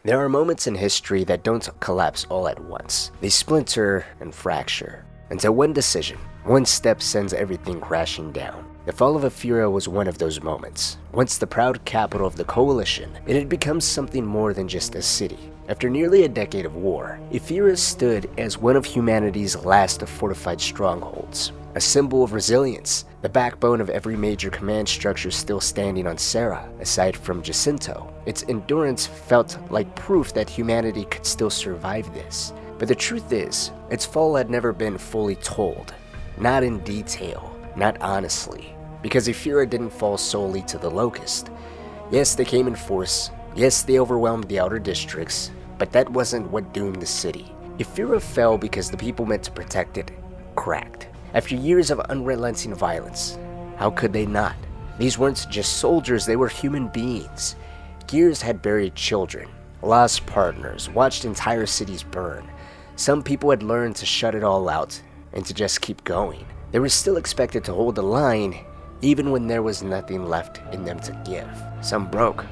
There are moments in history that don't collapse all at once. They splinter and fracture, until one decision, one step sends everything crashing down. The fall of Ephyra was one of those moments. Once the proud capital of the Coalition, it had become something more than just a city. After nearly a decade of war, Ephyra stood as one of humanity's last fortified strongholds, a symbol of resilience, the backbone of every major command structure still standing on Serra, aside from Jacinto. Its endurance felt like proof that humanity could still survive this. But the truth is, its fall had never been fully told. Not in detail, not honestly. Because Ephyra didn't fall solely to the Locust. Yes, they came in force. Yes, they overwhelmed the outer districts. But that wasn't what doomed the city. Ephyra fell because the people meant to protect it cracked. After years of unrelenting violence, how could they not? These weren't just soldiers, they were human beings. Gears had buried children, lost partners, watched entire cities burn. Some people had learned to shut it all out and to just keep going. They were still expected to hold the line even when there was nothing left in them to give. Some broke,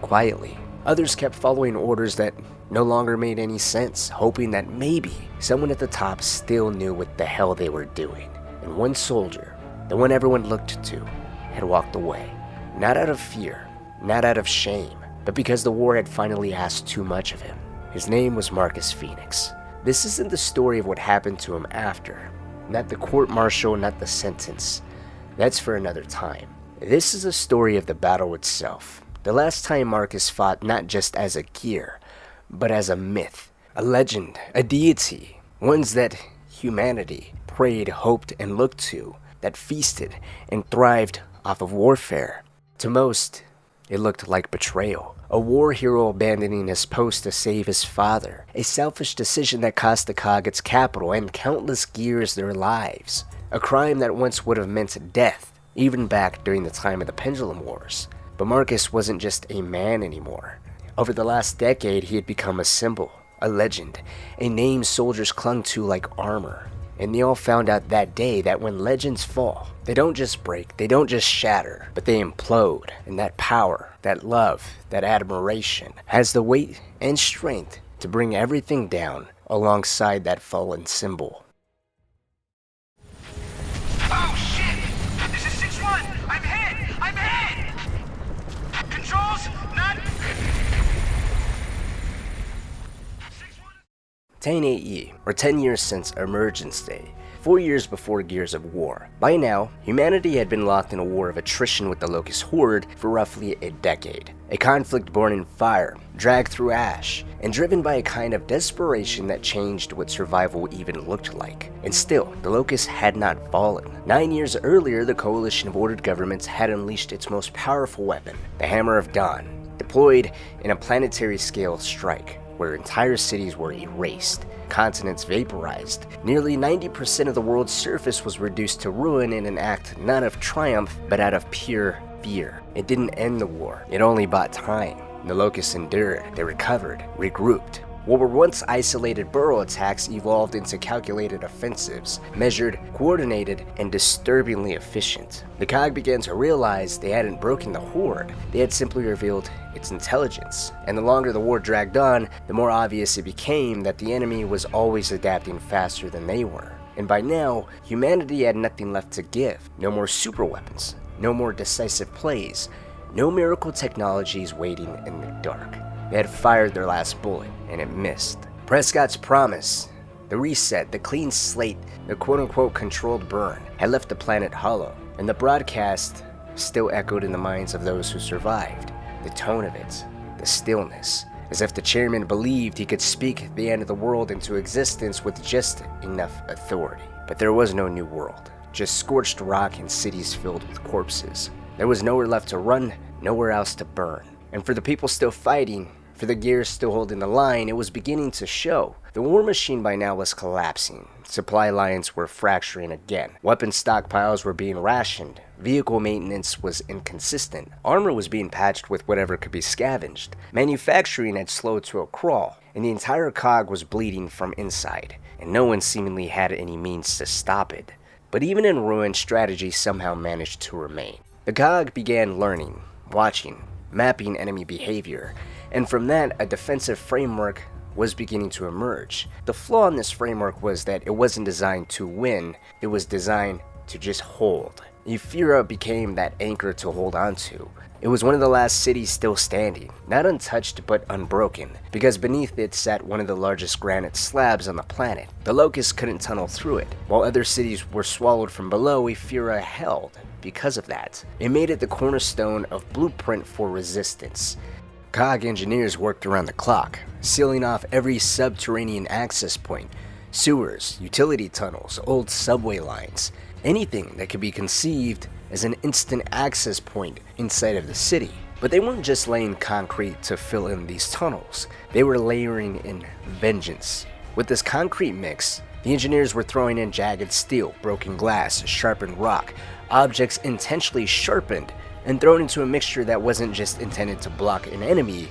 quietly. Others kept following orders that no longer made any sense, hoping that maybe someone at the top still knew what the hell they were doing. And one soldier, the one everyone looked to, had walked away. Not out of fear, not out of shame, but because the war had finally asked too much of him. His name was Marcus Phoenix. This isn't the story of what happened to him after. Not the court-martial, not the sentence. That's for another time. This is a story of the battle itself. The last time Marcus fought not just as a gear, but as a myth, a legend, a deity. Ones that humanity prayed, hoped, and looked to, that feasted and thrived off of warfare. To most, it looked like betrayal. A war hero abandoning his post to save his father. A selfish decision that cost the COG its capital and countless gears their lives. A crime that once would have meant death, even back during the time of the Pendulum Wars. But Marcus wasn't just a man anymore. Over the last decade, he had become a symbol, a legend, a name soldiers clung to like armor. And they all found out that day that when legends fall, they don't just break, they don't just shatter, but they implode. And that power, that love, that admiration has the weight and strength to bring everything down alongside that fallen symbol. Oh shit! This is 6-1! I'm hit! I'm hit! Controls, not... 10AE, or 10 years since Emergence Day, 4 years before Gears of War. By now, humanity had been locked in a war of attrition with the Locust Horde for roughly a decade. A conflict born in fire, dragged through ash, and driven by a kind of desperation that changed what survival even looked like. And still, the Locust had not fallen. 9 years earlier, the coalition of ordered governments had unleashed its most powerful weapon, the Hammer of Dawn, deployed in a planetary scale strike, where entire cities were erased, continents vaporized. Nearly 90% of the world's surface was reduced to ruin in an act not of triumph, but out of pure fear. It didn't end the war, it only bought time. The Locusts endured, they recovered, regrouped. What were once isolated burrow attacks evolved into calculated offensives, measured, coordinated, and disturbingly efficient. The COG began to realize they hadn't broken the Horde, they had simply revealed its intelligence. And the longer the war dragged on, the more obvious it became that the enemy was always adapting faster than they were. And by now, humanity had nothing left to give. No more super weapons, no more decisive plays, no miracle technologies waiting in the dark. They had fired their last bullet, and it missed. Prescott's promise, the reset, the clean slate, the quote-unquote controlled burn, had left the planet hollow, and the broadcast still echoed in the minds of those who survived. The tone of it, the stillness, as if the chairman believed he could speak the end of the world into existence with just enough authority. But there was no new world, just scorched rock and cities filled with corpses. There was nowhere left to run, nowhere else to burn. And for the people still fighting, for the gears still holding the line, it was beginning to show. The war machine by now was collapsing. Supply lines were fracturing again. Weapon stockpiles were being rationed. Vehicle maintenance was inconsistent. Armor was being patched with whatever could be scavenged. Manufacturing had slowed to a crawl, and the entire COG was bleeding from inside, and no one seemingly had any means to stop it. But even in ruin, strategy somehow managed to remain. The COG began learning, watching, mapping enemy behavior, and from that, a defensive framework was beginning to emerge. The flaw in this framework was that it wasn't designed to win, it was designed to just hold. Ephyra became that anchor to hold on to. It was one of the last cities still standing, not untouched but unbroken, because beneath it sat one of the largest granite slabs on the planet. The Locusts couldn't tunnel through it. While other cities were swallowed from below, Ephyra held because of that. It made it the cornerstone of blueprint for resistance. COG engineers worked around the clock, sealing off every subterranean access point, sewers, utility tunnels, old subway lines, anything that could be conceived as an instant access point inside of the city. But they weren't just laying concrete to fill in these tunnels, they were layering in vengeance. With this concrete mix, the engineers were throwing in jagged steel, broken glass, sharpened rock, objects intentionally sharpened and thrown into a mixture that wasn't just intended to block an enemy,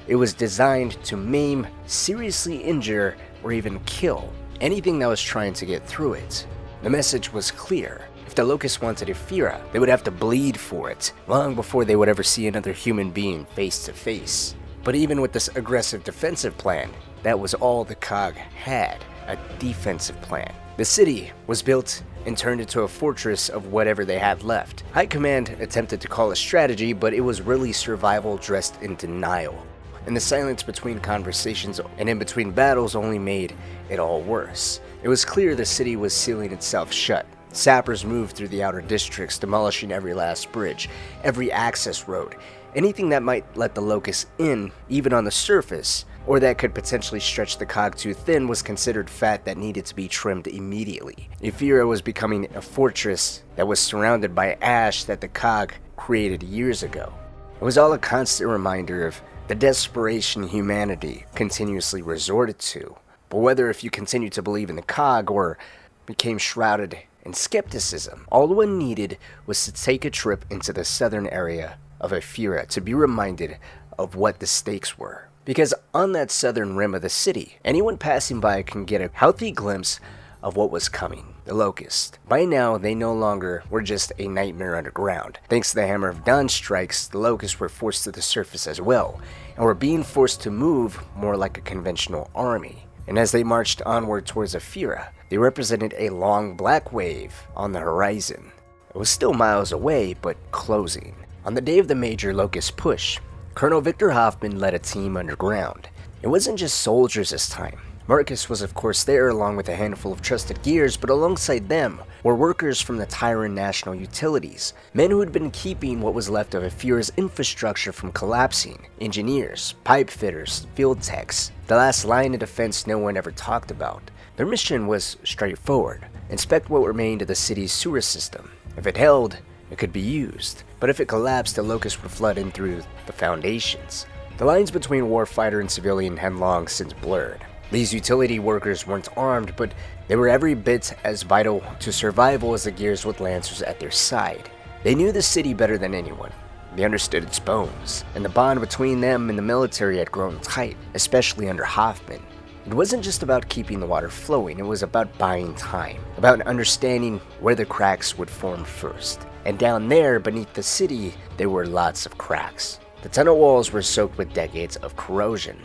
it was designed to maim, seriously injure, or even kill anything that was trying to get through it. The message was clear. If the Locusts wanted Ephyra, they would have to bleed for it, long before they would ever see another human being face to face. But even with this aggressive defensive plan, that was all the COG had, a defensive plan. The city was built and turned into a fortress of whatever they had left. High Command attempted to call it strategy, but it was really survival dressed in denial. And the silence between conversations and in between battles only made it all worse. It was clear the city was sealing itself shut. Sappers moved through the outer districts, demolishing every last bridge, every access road, anything that might let the Locusts in, even on the surface, or that could potentially stretch the COG too thin was considered fat that needed to be trimmed immediately. Ephyra was becoming a fortress that was surrounded by ash that the COG created years ago. It was all a constant reminder of the desperation humanity continuously resorted to. But whether if you continued to believe in the COG or became shrouded in skepticism, all one needed was to take a trip into the southern area of Ephyra to be reminded of what the stakes were. Because on that southern rim of the city, anyone passing by can get a healthy glimpse of what was coming. The Locust. By now, they no longer were just a nightmare underground. Thanks to the Hammer of Dawn strikes, the Locusts were forced to the surface as well, and were being forced to move more like a conventional army. And as they marched onward towards Ephyra, they represented a long black wave on the horizon. It was still miles away, but closing. On the day of the major Locust push, Colonel Victor Hoffman led a team underground. It wasn't just soldiers this time. Marcus was of course there along with a handful of trusted gears, but alongside them were workers from the Tyran National Utilities, men who had been keeping what was left of Ephyra's infrastructure from collapsing, engineers, pipe fitters, field techs, the last line of defense no one ever talked about. Their mission was straightforward: inspect what remained of the city's sewer system. If it held, it could be used, but if it collapsed, the Locusts would flood in through the foundations. The lines between warfighter and civilian had long since blurred. These utility workers weren't armed, but they were every bit as vital to survival as the gears with lancers at their side. They knew the city better than anyone. They understood its bones, and the bond between them and the military had grown tight, especially under Hoffman. It wasn't just about keeping the water flowing, it was about buying time, about understanding where the cracks would form first. And down there, beneath the city, there were lots of cracks. The tunnel walls were soaked with decades of corrosion.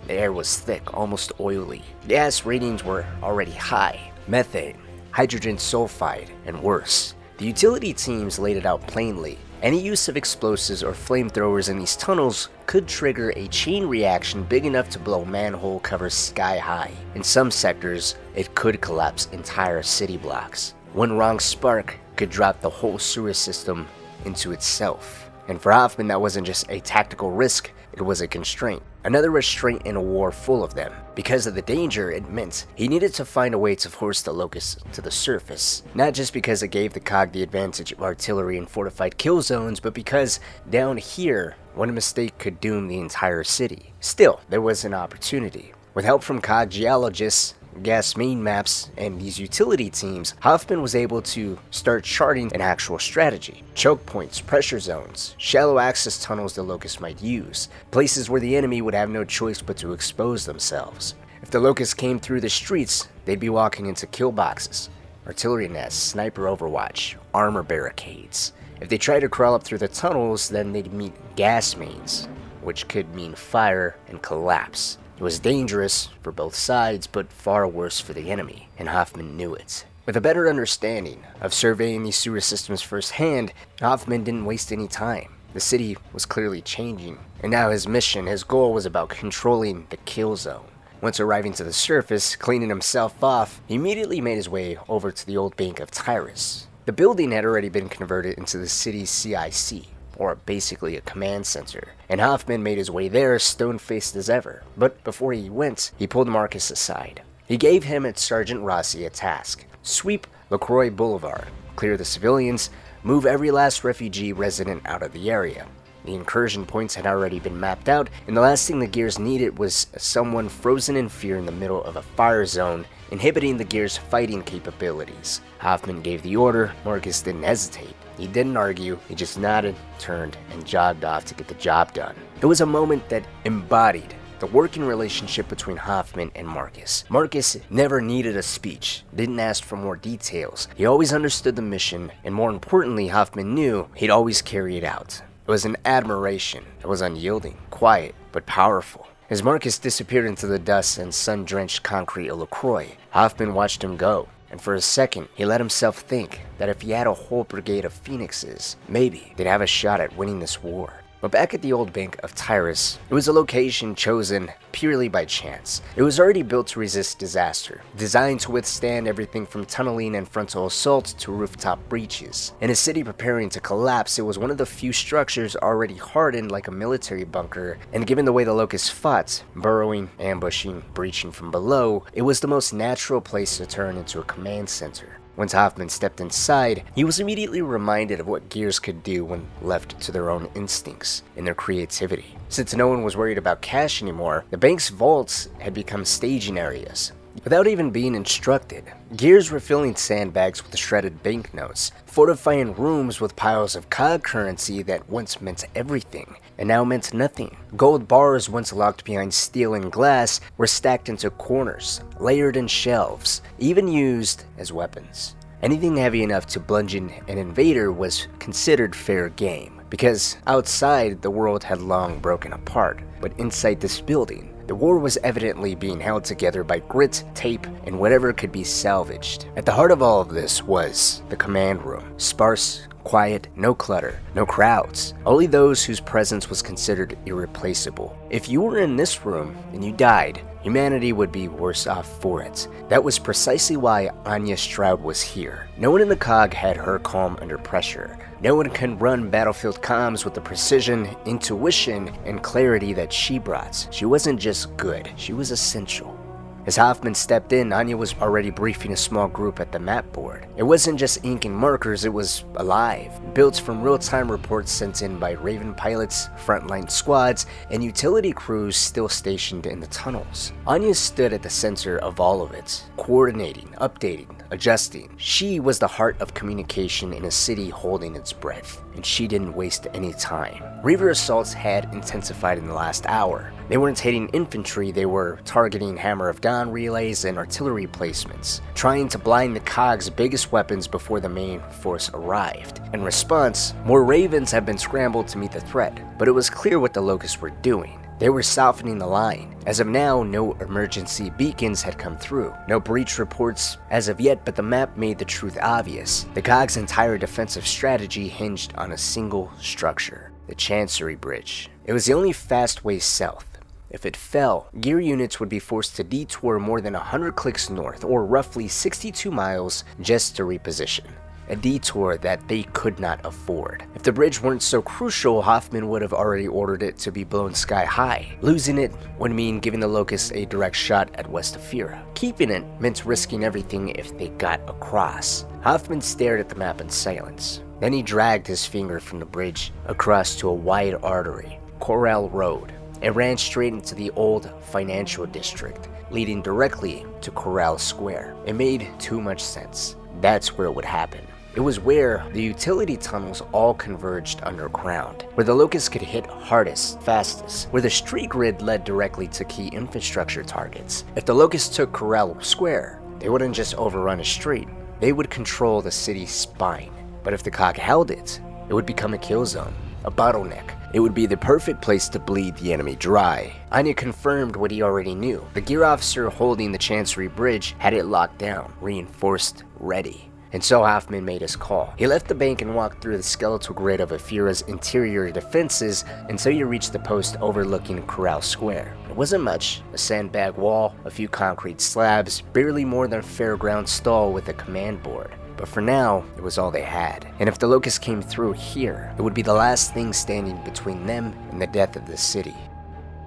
The air was thick, almost oily. Gas ratings were already high. Methane, hydrogen sulfide, and worse. The utility teams laid it out plainly. Any use of explosives or flamethrowers in these tunnels could trigger a chain reaction big enough to blow manhole covers sky high. In some sectors, it could collapse entire city blocks. One wrong spark could drop the whole sewer system into itself. And for Hoffman, that wasn't just a tactical risk, it was a constraint. Another restraint in a war full of them. Because of the danger it meant, he needed to find a way to force the Locusts to the surface. Not just because it gave the COG the advantage of artillery and fortified kill zones, but because down here, one mistake could doom the entire city. Still, there was an opportunity. With help from COG geologists, gas main maps, and these utility teams, Hoffman was able to start charting an actual strategy. Choke points, pressure zones, shallow access tunnels the Locusts might use, places where the enemy would have no choice but to expose themselves. If the Locusts came through the streets, they'd be walking into kill boxes, artillery nests, sniper overwatch, armor barricades. If they tried to crawl up through the tunnels, then they'd meet gas mains, which could mean fire and collapse. It was dangerous for both sides, but far worse for the enemy, and Hoffman knew it. With a better understanding of surveying these sewer systems firsthand, Hoffman didn't waste any time. The city was clearly changing, and now his goal was about controlling the kill zone. Once arriving to the surface, cleaning himself off, he immediately made his way over to the old Bank of Tyrus. The building had already been converted into the city's CIC, or basically a command center, and Hoffman made his way there stone-faced as ever. But before he went, he pulled Marcus aside. He gave him and Sergeant Rossi a task: sweep LaCroix Boulevard, clear the civilians, move every last refugee resident out of the area. The incursion points had already been mapped out, and the last thing the Gears needed was someone frozen in fear in the middle of a fire zone, inhibiting the Gears' fighting capabilities. Hoffman gave the order. Marcus didn't hesitate. He didn't argue, he just nodded, turned, and jogged off to get the job done. It was a moment that embodied the working relationship between Hoffman and Marcus. Marcus never needed a speech, didn't ask for more details. He always understood the mission, and more importantly, Hoffman knew he'd always carry it out. It was an admiration that was unyielding, quiet, but powerful. As Marcus disappeared into the dust and sun-drenched concrete of LaCroix, Hoffman watched him go, and for a second, he let himself think that if he had a whole brigade of Phoenixes, maybe they'd have a shot at winning this war. But back at the old Bank of Tyrus, it was a location chosen purely by chance. It was already built to resist disaster, designed to withstand everything from tunneling and frontal assaults to rooftop breaches. In a city preparing to collapse, it was one of the few structures already hardened like a military bunker, and given the way the Locusts fought, burrowing, ambushing, breaching from below, it was the most natural place to turn into a command center. Once Hoffman stepped inside, he was immediately reminded of what Gears could do when left to their own instincts and their creativity. Since no one was worried about cash anymore, the bank's vaults had become staging areas. Without even being instructed, Gears were filling sandbags with shredded banknotes, fortifying rooms with piles of COG currency that once meant everything, and now meant nothing. Gold bars once locked behind steel and glass were stacked into corners, layered in shelves, even used as weapons. Anything heavy enough to bludgeon an invader was considered fair game, because outside the world had long broken apart, but inside this building, the war was evidently being held together by grit, tape, and whatever could be salvaged. At the heart of all of this was the command room, sparse, quiet, no clutter, no crowds, only those whose presence was considered irreplaceable. If you were in this room and you died, humanity would be worse off for it. That was precisely why Anya Stroud was here. No one in the COG had her calm under pressure. No one can run battlefield comms with the precision, intuition, and clarity that she brought. She wasn't just good, she was essential. As Hoffman stepped in, Anya was already briefing a small group at the map board. It wasn't just ink and markers, it was alive, built from real-time reports sent in by Raven pilots, frontline squads, and utility crews still stationed in the tunnels. Anya stood at the center of all of it, coordinating, updating, adjusting. She was the heart of communication in a city holding its breath, and she didn't waste any time. Reaver assaults had intensified in the last hour. They weren't hitting infantry, they were targeting Hammer of Dawn relays and artillery placements, trying to blind the COG's biggest weapons before the main force arrived. In response, more Ravens had been scrambled to meet the threat, but it was clear what the Locusts were doing. They were softening the line. As of now, no emergency beacons had come through, no breach reports as of yet, but the map made the truth obvious. The COG's entire defensive strategy hinged on a single structure, the Chancery Bridge. It was the only fast way south. If it fell, gear units would be forced to detour more than 100 clicks north, or roughly 62 miles, just to reposition. A detour that they could not afford. If the bridge weren't so crucial, Hoffman would have already ordered it to be blown sky high. Losing it would mean giving the Locusts a direct shot at West Ephyra. Keeping it meant risking everything if they got across. Hoffman stared at the map in silence. Then he dragged his finger from the bridge across to a wide artery, Correll Road. It ran straight into the old financial district, leading directly to Correll Square. It made too much sense. That's where it would happen. It was where the utility tunnels all converged underground, where the Locusts could hit hardest, fastest, where the street grid led directly to key infrastructure targets. If the Locusts took Correll Square, they wouldn't just overrun a street, they would control the city's spine. But if the COG held it, it would become a kill zone, a bottleneck. It would be the perfect place to bleed the enemy dry. Anya confirmed what he already knew. The gear officer holding the Chancery Bridge had it locked down, reinforced, ready. And so Hoffman made his call. He left the bank and walked through the skeletal grid of Ephyra's interior defenses until he reached the post overlooking Correll Square. It wasn't much, a sandbag wall, a few concrete slabs, barely more than a fairground stall with a command board. But for now, it was all they had. And if the Locust came through here, it would be the last thing standing between them and the death of the city.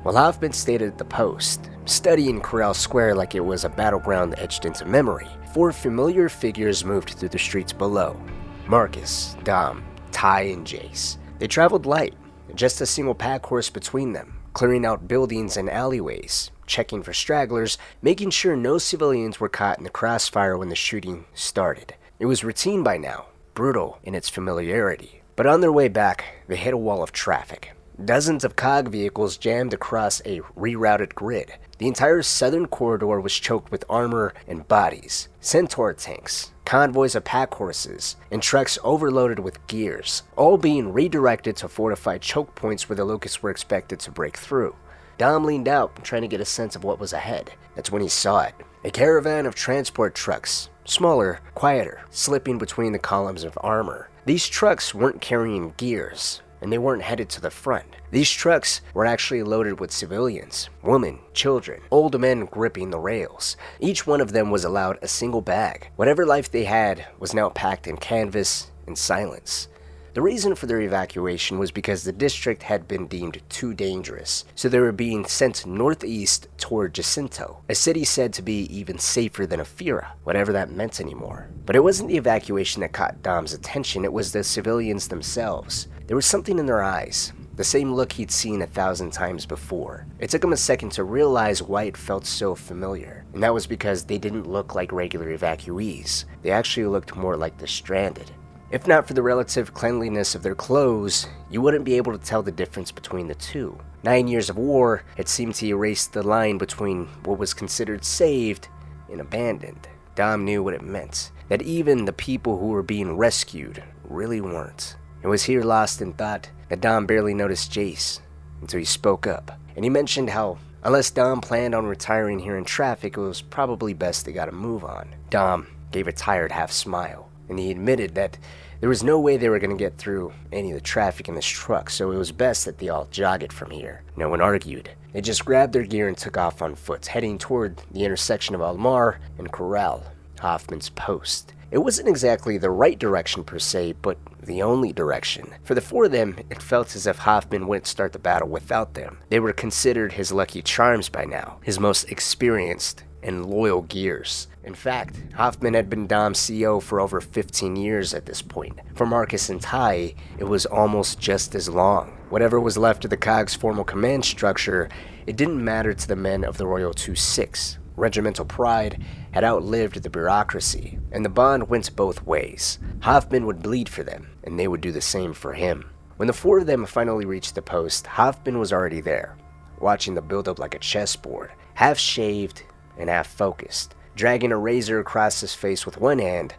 While Hoffman stayed at the post, studying Correll Square like it was a battleground etched into memory, 4 familiar figures moved through the streets below. Marcus, Dom, Ty, and Jace. They traveled light, just a single pack horse between them, clearing out buildings and alleyways, checking for stragglers, making sure no civilians were caught in the crossfire when the shooting started. It was routine by now, brutal in its familiarity. But on their way back, they hit a wall of traffic. Dozens of COG vehicles jammed across a rerouted grid. The entire southern corridor was choked with armor and bodies, Centaur tanks, convoys of pack horses, and trucks overloaded with gears, all being redirected to fortified choke points where the Locusts were expected to break through. Dom leaned out, trying to get a sense of what was ahead. That's when he saw it. A caravan of transport trucks, smaller, quieter, slipping between the columns of armor. These trucks weren't carrying gears, and they weren't headed to the front. These trucks were actually loaded with civilians, women, children, old men gripping the rails. Each one of them was allowed a single bag. Whatever life they had was now packed in canvas and silence. The reason for their evacuation was because the district had been deemed too dangerous, so they were being sent northeast toward Jacinto, a city said to be even safer than Ephyra, whatever that meant anymore. But it wasn't the evacuation that caught Dom's attention, it was the civilians themselves. There was something in their eyes, the same look he'd seen 1,000 times before. It took him a second to realize why it felt so familiar, and that was because they didn't look like regular evacuees. They actually looked more like the stranded. If not for the relative cleanliness of their clothes, you wouldn't be able to tell the difference between the two. 9 years of war had seemed to erase the line between what was considered saved and abandoned. Dom knew what it meant, that even the people who were being rescued really weren't. It was here, lost in thought, that Dom barely noticed Jace until he spoke up. And he mentioned how, unless Dom planned on retiring here in traffic, it was probably best they got a move on. Dom gave a tired half smile, and he admitted that there was no way they were going to get through any of the traffic in this truck, so it was best that they all jog it from here. No one argued. They just grabbed their gear and took off on foot, heading toward the intersection of Almar and Correll, Hoffman's post. It wasn't exactly the right direction per se, but the only direction. For the 4 of them, it felt as if Hoffman wouldn't start the battle without them. They were considered his lucky charms by now, his most experienced and loyal gears. In fact, Hoffman had been Dom's CO for over 15 years at this point. For Marcus and Ty, it was almost just as long. Whatever was left of the COG's formal command structure, it didn't matter to the men of the Royal 2-6. Regimental pride had outlived the bureaucracy, and the bond went both ways. Hoffman would bleed for them, and they would do the same for him. When the 4 of them finally reached the post, Hoffman was already there, watching the build-up like a chessboard, half-shaved and half-focused, dragging a razor across his face with one hand,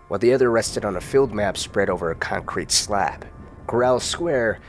while the other rested on a field map spread over a concrete slab. Correll Square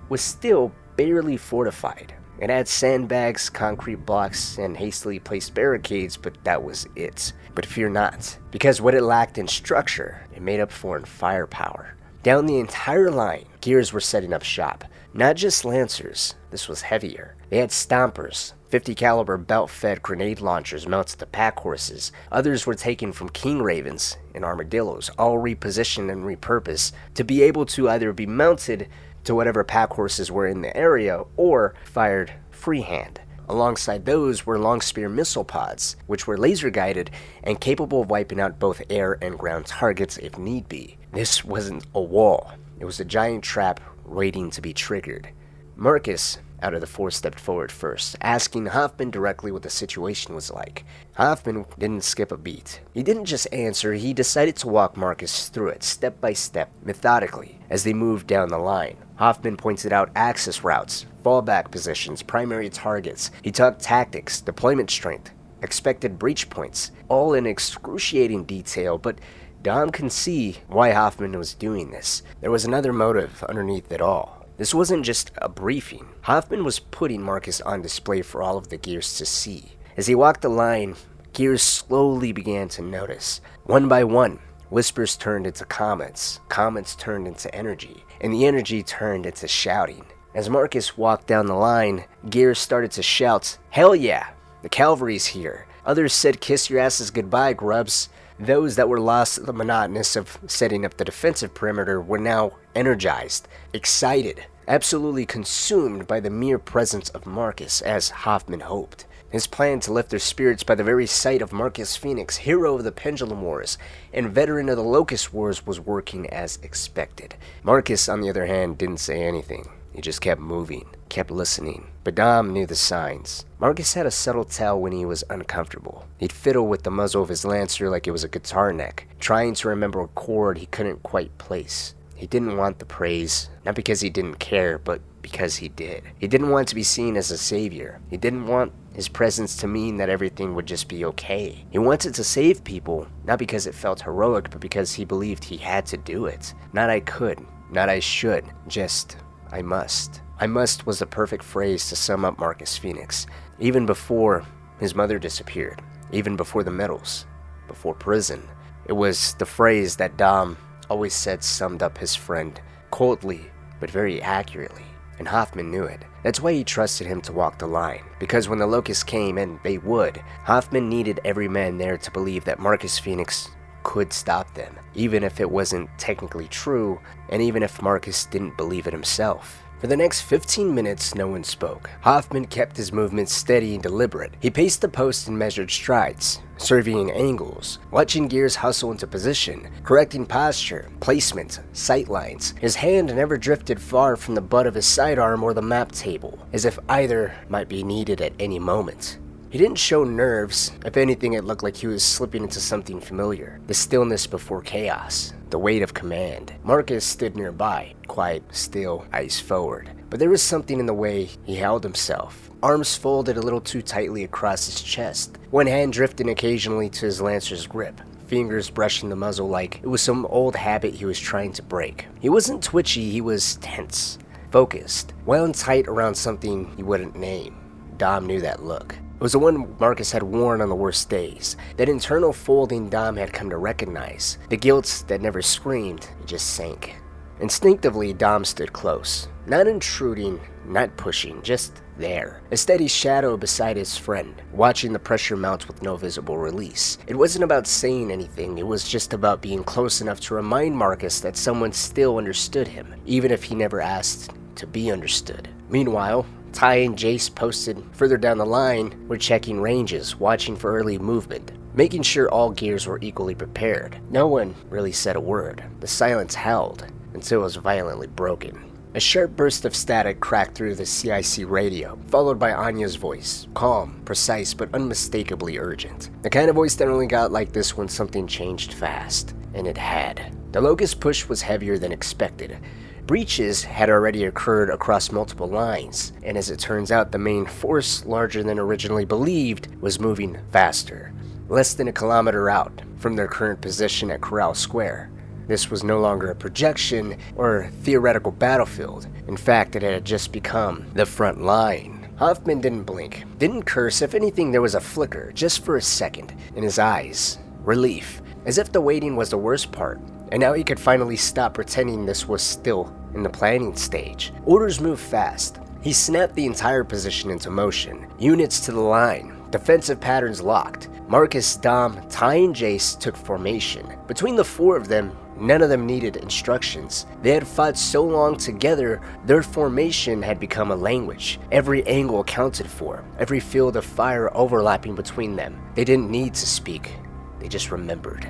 was still barely fortified. It had sandbags, concrete blocks, and hastily placed barricades, but that was it. But fear not, because what it lacked in structure, it made up for in firepower. Down the entire line, gears were setting up shop. Not just lancers, this was heavier. They had stompers, 50 caliber belt-fed grenade launchers mounted to pack horses. Others were taken from King Ravens and armadillos, all repositioned and repurposed to be able to either be mounted to whatever pack horses were in the area or fired freehand. Alongside those were long spear missile pods, which were laser guided and capable of wiping out both air and ground targets if need be. This wasn't a wall, it was a giant trap waiting to be triggered. Marcus, out of the 4, stepped forward first, asking Hoffman directly what the situation was like. Hoffman didn't skip a beat. He didn't just answer, he decided to walk Marcus through it, step by step, methodically, as they moved down the line. Hoffman pointed out access routes, fallback positions, primary targets. He talked tactics, deployment strength, expected breach points, all in excruciating detail, but Dom can see why Hoffman was doing this. There was another motive underneath it all. This wasn't just a briefing. Hoffman was putting Marcus on display for all of the gears to see. As he walked the line, gears slowly began to notice. One by one, whispers turned into comments, comments turned into energy, and the energy turned into shouting. As Marcus walked down the line, gears started to shout, "Hell yeah! The cavalry's here!" Others said, "Kiss your asses goodbye, grubs." Those that were lost in the monotonous of setting up the defensive perimeter were now energized, excited, absolutely consumed by the mere presence of Marcus, as Hoffman hoped. His plan to lift their spirits by the very sight of Marcus Phoenix, hero of the Pendulum Wars and veteran of the Locust Wars, was working as expected. Marcus, on the other hand, didn't say anything. He just kept moving, kept listening. But Dom knew the signs. Marcus had a subtle tell when he was uncomfortable. He'd fiddle with the muzzle of his lancer like it was a guitar neck, trying to remember a chord he couldn't quite place. He didn't want the praise, not because he didn't care, but because he did. He didn't want to be seen as a savior. He didn't want his presence to mean that everything would just be okay. He wanted to save people, not because it felt heroic, but because he believed he had to do it. Not I could, not I should, just I must. I must was the perfect phrase to sum up Marcus Phoenix. Even before his mother disappeared, even before the medals, before prison. It was the phrase that Dom always said summed up his friend, coldly, but very accurately. And Hoffman knew it. That's why he trusted him to walk the line. Because when the Locusts came, and they would, Hoffman needed every man there to believe that Marcus Phoenix could stop them, even if it wasn't technically true, and even if Marcus didn't believe it himself. For the next 15 minutes, no one spoke. Hoffman kept his movements steady and deliberate. He paced the post in measured strides, surveying angles, watching gears hustle into position, correcting posture, placement, sight lines. His hand never drifted far from the butt of his sidearm or the map table, as if either might be needed at any moment. He didn't show nerves. If anything, it looked like he was slipping into something familiar. The stillness before chaos. The weight of command. Marcus stood nearby, quiet, still, eyes forward. But there was something in the way he held himself. Arms folded a little too tightly across his chest. One hand drifting occasionally to his lancer's grip. Fingers brushing the muzzle like it was some old habit he was trying to break. He wasn't twitchy, he was tense. Focused. Wound tight around something he wouldn't name. Dom knew that look. It was the one Marcus had worn on the worst days. That internal folding Dom had come to recognize. The guilt that never screamed, it just sank. Instinctively, Dom stood close. Not intruding, not pushing, just there. A steady shadow beside his friend, watching the pressure mount with no visible release. It wasn't about saying anything, it was just about being close enough to remind Marcus that someone still understood him, even if he never asked to be understood. Meanwhile, Ty and Jace, posted further down the line, were checking ranges, watching for early movement, making sure all gears were equally prepared. No one really said a word. The silence held until it was violently broken. A sharp burst of static cracked through the CIC radio, followed by Anya's voice, calm, precise, but unmistakably urgent. The kind of voice that only got like this when something changed fast, and it had. The Locust push was heavier than expected. Breaches had already occurred across multiple lines, and as it turns out, the main force, larger than originally believed, was moving faster. Less than a kilometer out from their current position at Correll Square. This was no longer a projection or theoretical battlefield. In fact, it had just become the front line. Hoffman didn't blink, didn't curse. If anything, there was a flicker, just for a second, in his eyes. Relief, as if the waiting was the worst part. And now he could finally stop pretending this was still in the planning stage. Orders moved fast. He snapped the entire position into motion. Units to the line. Defensive patterns locked. Marcus, Dom, Ty, and Jace took formation. Between the four of them, none of them needed instructions. They had fought so long together, their formation had become a language. Every angle accounted for. Every field of fire overlapping between them. They didn't need to speak. They just remembered.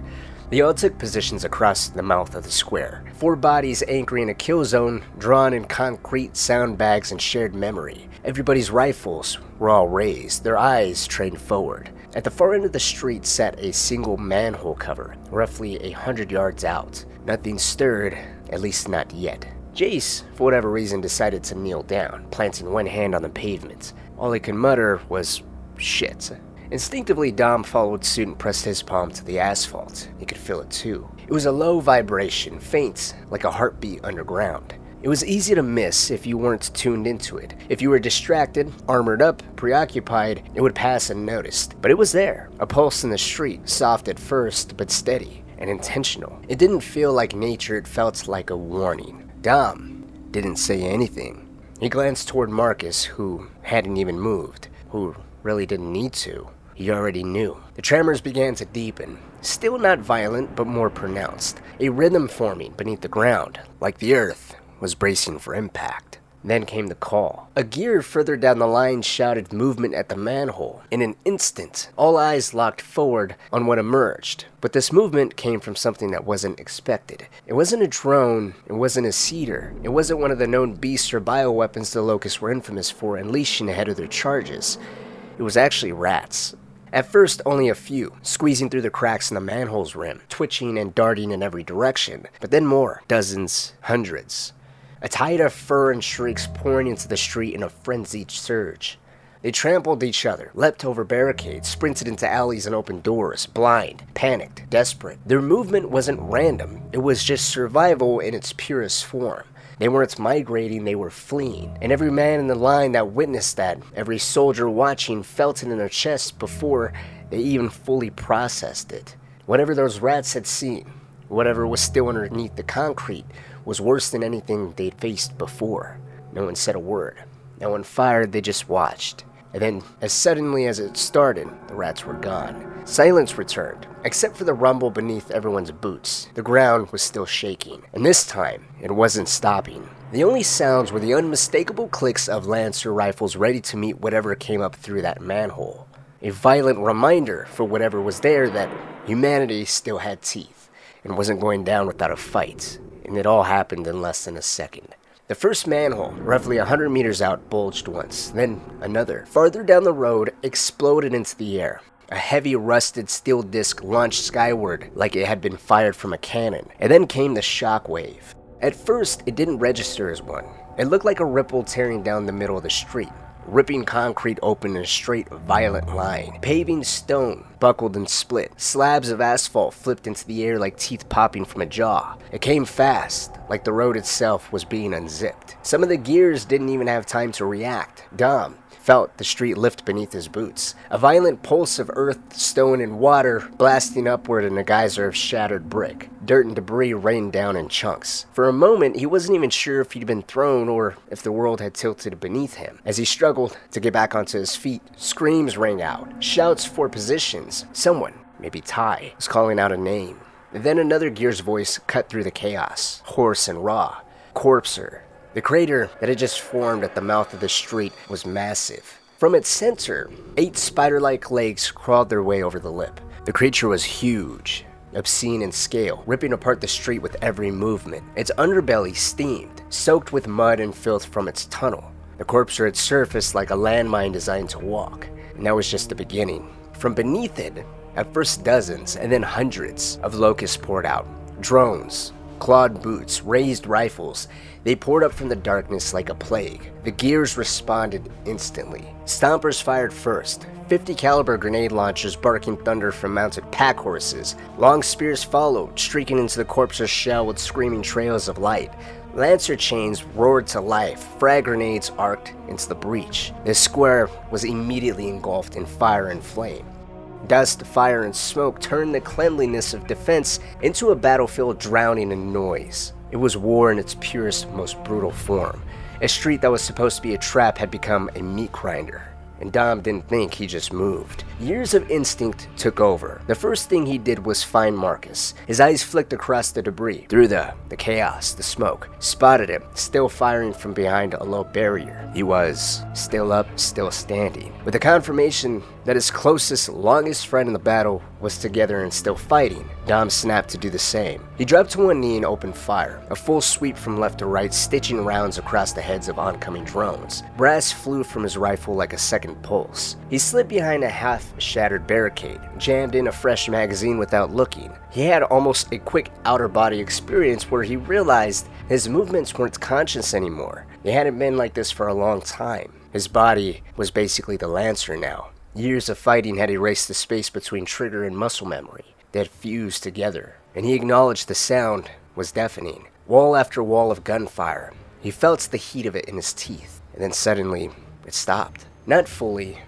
They all took positions across the mouth of the square. 4 bodies anchoring a kill zone, drawn in concrete sound bags and shared memory. Everybody's rifles were all raised, their eyes trained forward. At the far end of the street sat a single manhole cover, roughly 100 yards out. Nothing stirred, at least not yet. Jace, for whatever reason, decided to kneel down, planting one hand on the pavement. All he could mutter was, "Shit." Instinctively, Dom followed suit and pressed his palm to the asphalt. He could feel it too. It was a low vibration, faint, like a heartbeat underground. It was easy to miss if you weren't tuned into it. If you were distracted, armored up, preoccupied, it would pass unnoticed. But it was there, a pulse in the street, soft at first, but steady and intentional. It didn't feel like nature, it felt like a warning. Dom didn't say anything. He glanced toward Marcus, who hadn't even moved, who really didn't need to. He already knew. The tremors began to deepen, still not violent, but more pronounced. A rhythm forming beneath the ground, like the earth was bracing for impact. Then came the call. A gear further down the line shouted movement at the manhole. In an instant, all eyes locked forward on what emerged. But this movement came from something that wasn't expected. It wasn't a drone, it wasn't a cedar, it wasn't one of the known beasts or bioweapons the Locusts were infamous for unleashing ahead of their charges. It was actually rats. At first, only a few, squeezing through the cracks in the manhole's rim, twitching and darting in every direction. But then more, dozens, hundreds. A tide of fur and shrieks pouring into the street in a frenzied surge. They trampled each other, leapt over barricades, sprinted into alleys and open doors, blind, panicked, desperate. Their movement wasn't random, it was just survival in its purest form. They weren't migrating, they were fleeing. And every man in the line that witnessed that, every soldier watching felt it in their chest before they even fully processed it. Whatever those rats had seen, whatever was still underneath the concrete, was worse than anything they'd faced before. No one said a word. No one fired, they just watched. And then, as suddenly as it started, the rats were gone. Silence returned, except for the rumble beneath everyone's boots. The ground was still shaking, and this time, it wasn't stopping. The only sounds were the unmistakable clicks of Lancer rifles ready to meet whatever came up through that manhole. A violent reminder for whatever was there that humanity still had teeth, and wasn't going down without a fight. And it all happened in less than a second. The first manhole, roughly 100 meters out, bulged once, then another. Farther down the road, exploded into the air. A heavy, rusted steel disc launched skyward like it had been fired from a cannon, and then came the shockwave. At first, it didn't register as one. It looked like a ripple tearing down the middle of the street, ripping concrete open in a straight, violent line. Paving stone buckled and split. Slabs of asphalt flipped into the air like teeth popping from a jaw. It came fast, like the road itself was being unzipped. Some of the gears didn't even have time to react. Dom felt the street lift beneath his boots. A violent pulse of earth, stone, and water blasting upward in a geyser of shattered brick. Dirt and debris rained down in chunks. For a moment, he wasn't even sure if he'd been thrown or if the world had tilted beneath him. As he struggled to get back onto his feet, screams rang out, shouts for positions. Someone, maybe Ty, was calling out a name. And then another gear's voice cut through the chaos, hoarse and raw. Corpser. The crater that had just formed at the mouth of the street was massive. From its center, 8 spider-like legs crawled their way over the lip. The creature was huge, obscene in scale, ripping apart the street with every movement. Its underbelly steamed, soaked with mud and filth from its tunnel. The corpse had surfaced like a landmine designed to walk, and that was just the beginning. From beneath it, at first dozens and then hundreds of locusts poured out. Drones, clawed boots, raised rifles. They poured up from the darkness like a plague. The gears responded instantly. Stompers fired first, 50 caliber grenade launchers barking thunder from mounted pack horses. Long spears followed, streaking into the corpse's shell with screaming trails of light. Lancer chains roared to life, frag grenades arced into the breach. The square was immediately engulfed in fire and flame. Dust, fire, and smoke turned the cleanliness of defense into a battlefield drowning in noise. It was war in its purest, most brutal form. A street that was supposed to be a trap had become a meat grinder. And Dom didn't think, he just moved. Years of instinct took over. The first thing he did was find Marcus. His eyes flicked across the debris, through the chaos, the smoke. Spotted him, still firing from behind a low barrier. He was still up, still standing. With the confirmation that his closest, longest friend in the battle was together and still fighting, Dom snapped to do the same. He dropped to one knee and opened fire, a full sweep from left to right, stitching rounds across the heads of oncoming drones. Brass flew from his rifle like a second pulse. He slid behind a half-shattered barricade, jammed in a fresh magazine without looking. He had almost a quick outer-body experience where he realized his movements weren't conscious anymore. They hadn't been like this for a long time. His body was basically the Lancer now. Years of fighting had erased the space between trigger and muscle memory. They had fused together, and he acknowledged the sound was deafening. Wall after wall of gunfire. He felt the heat of it in his teeth, and then suddenly, it stopped. Not fully,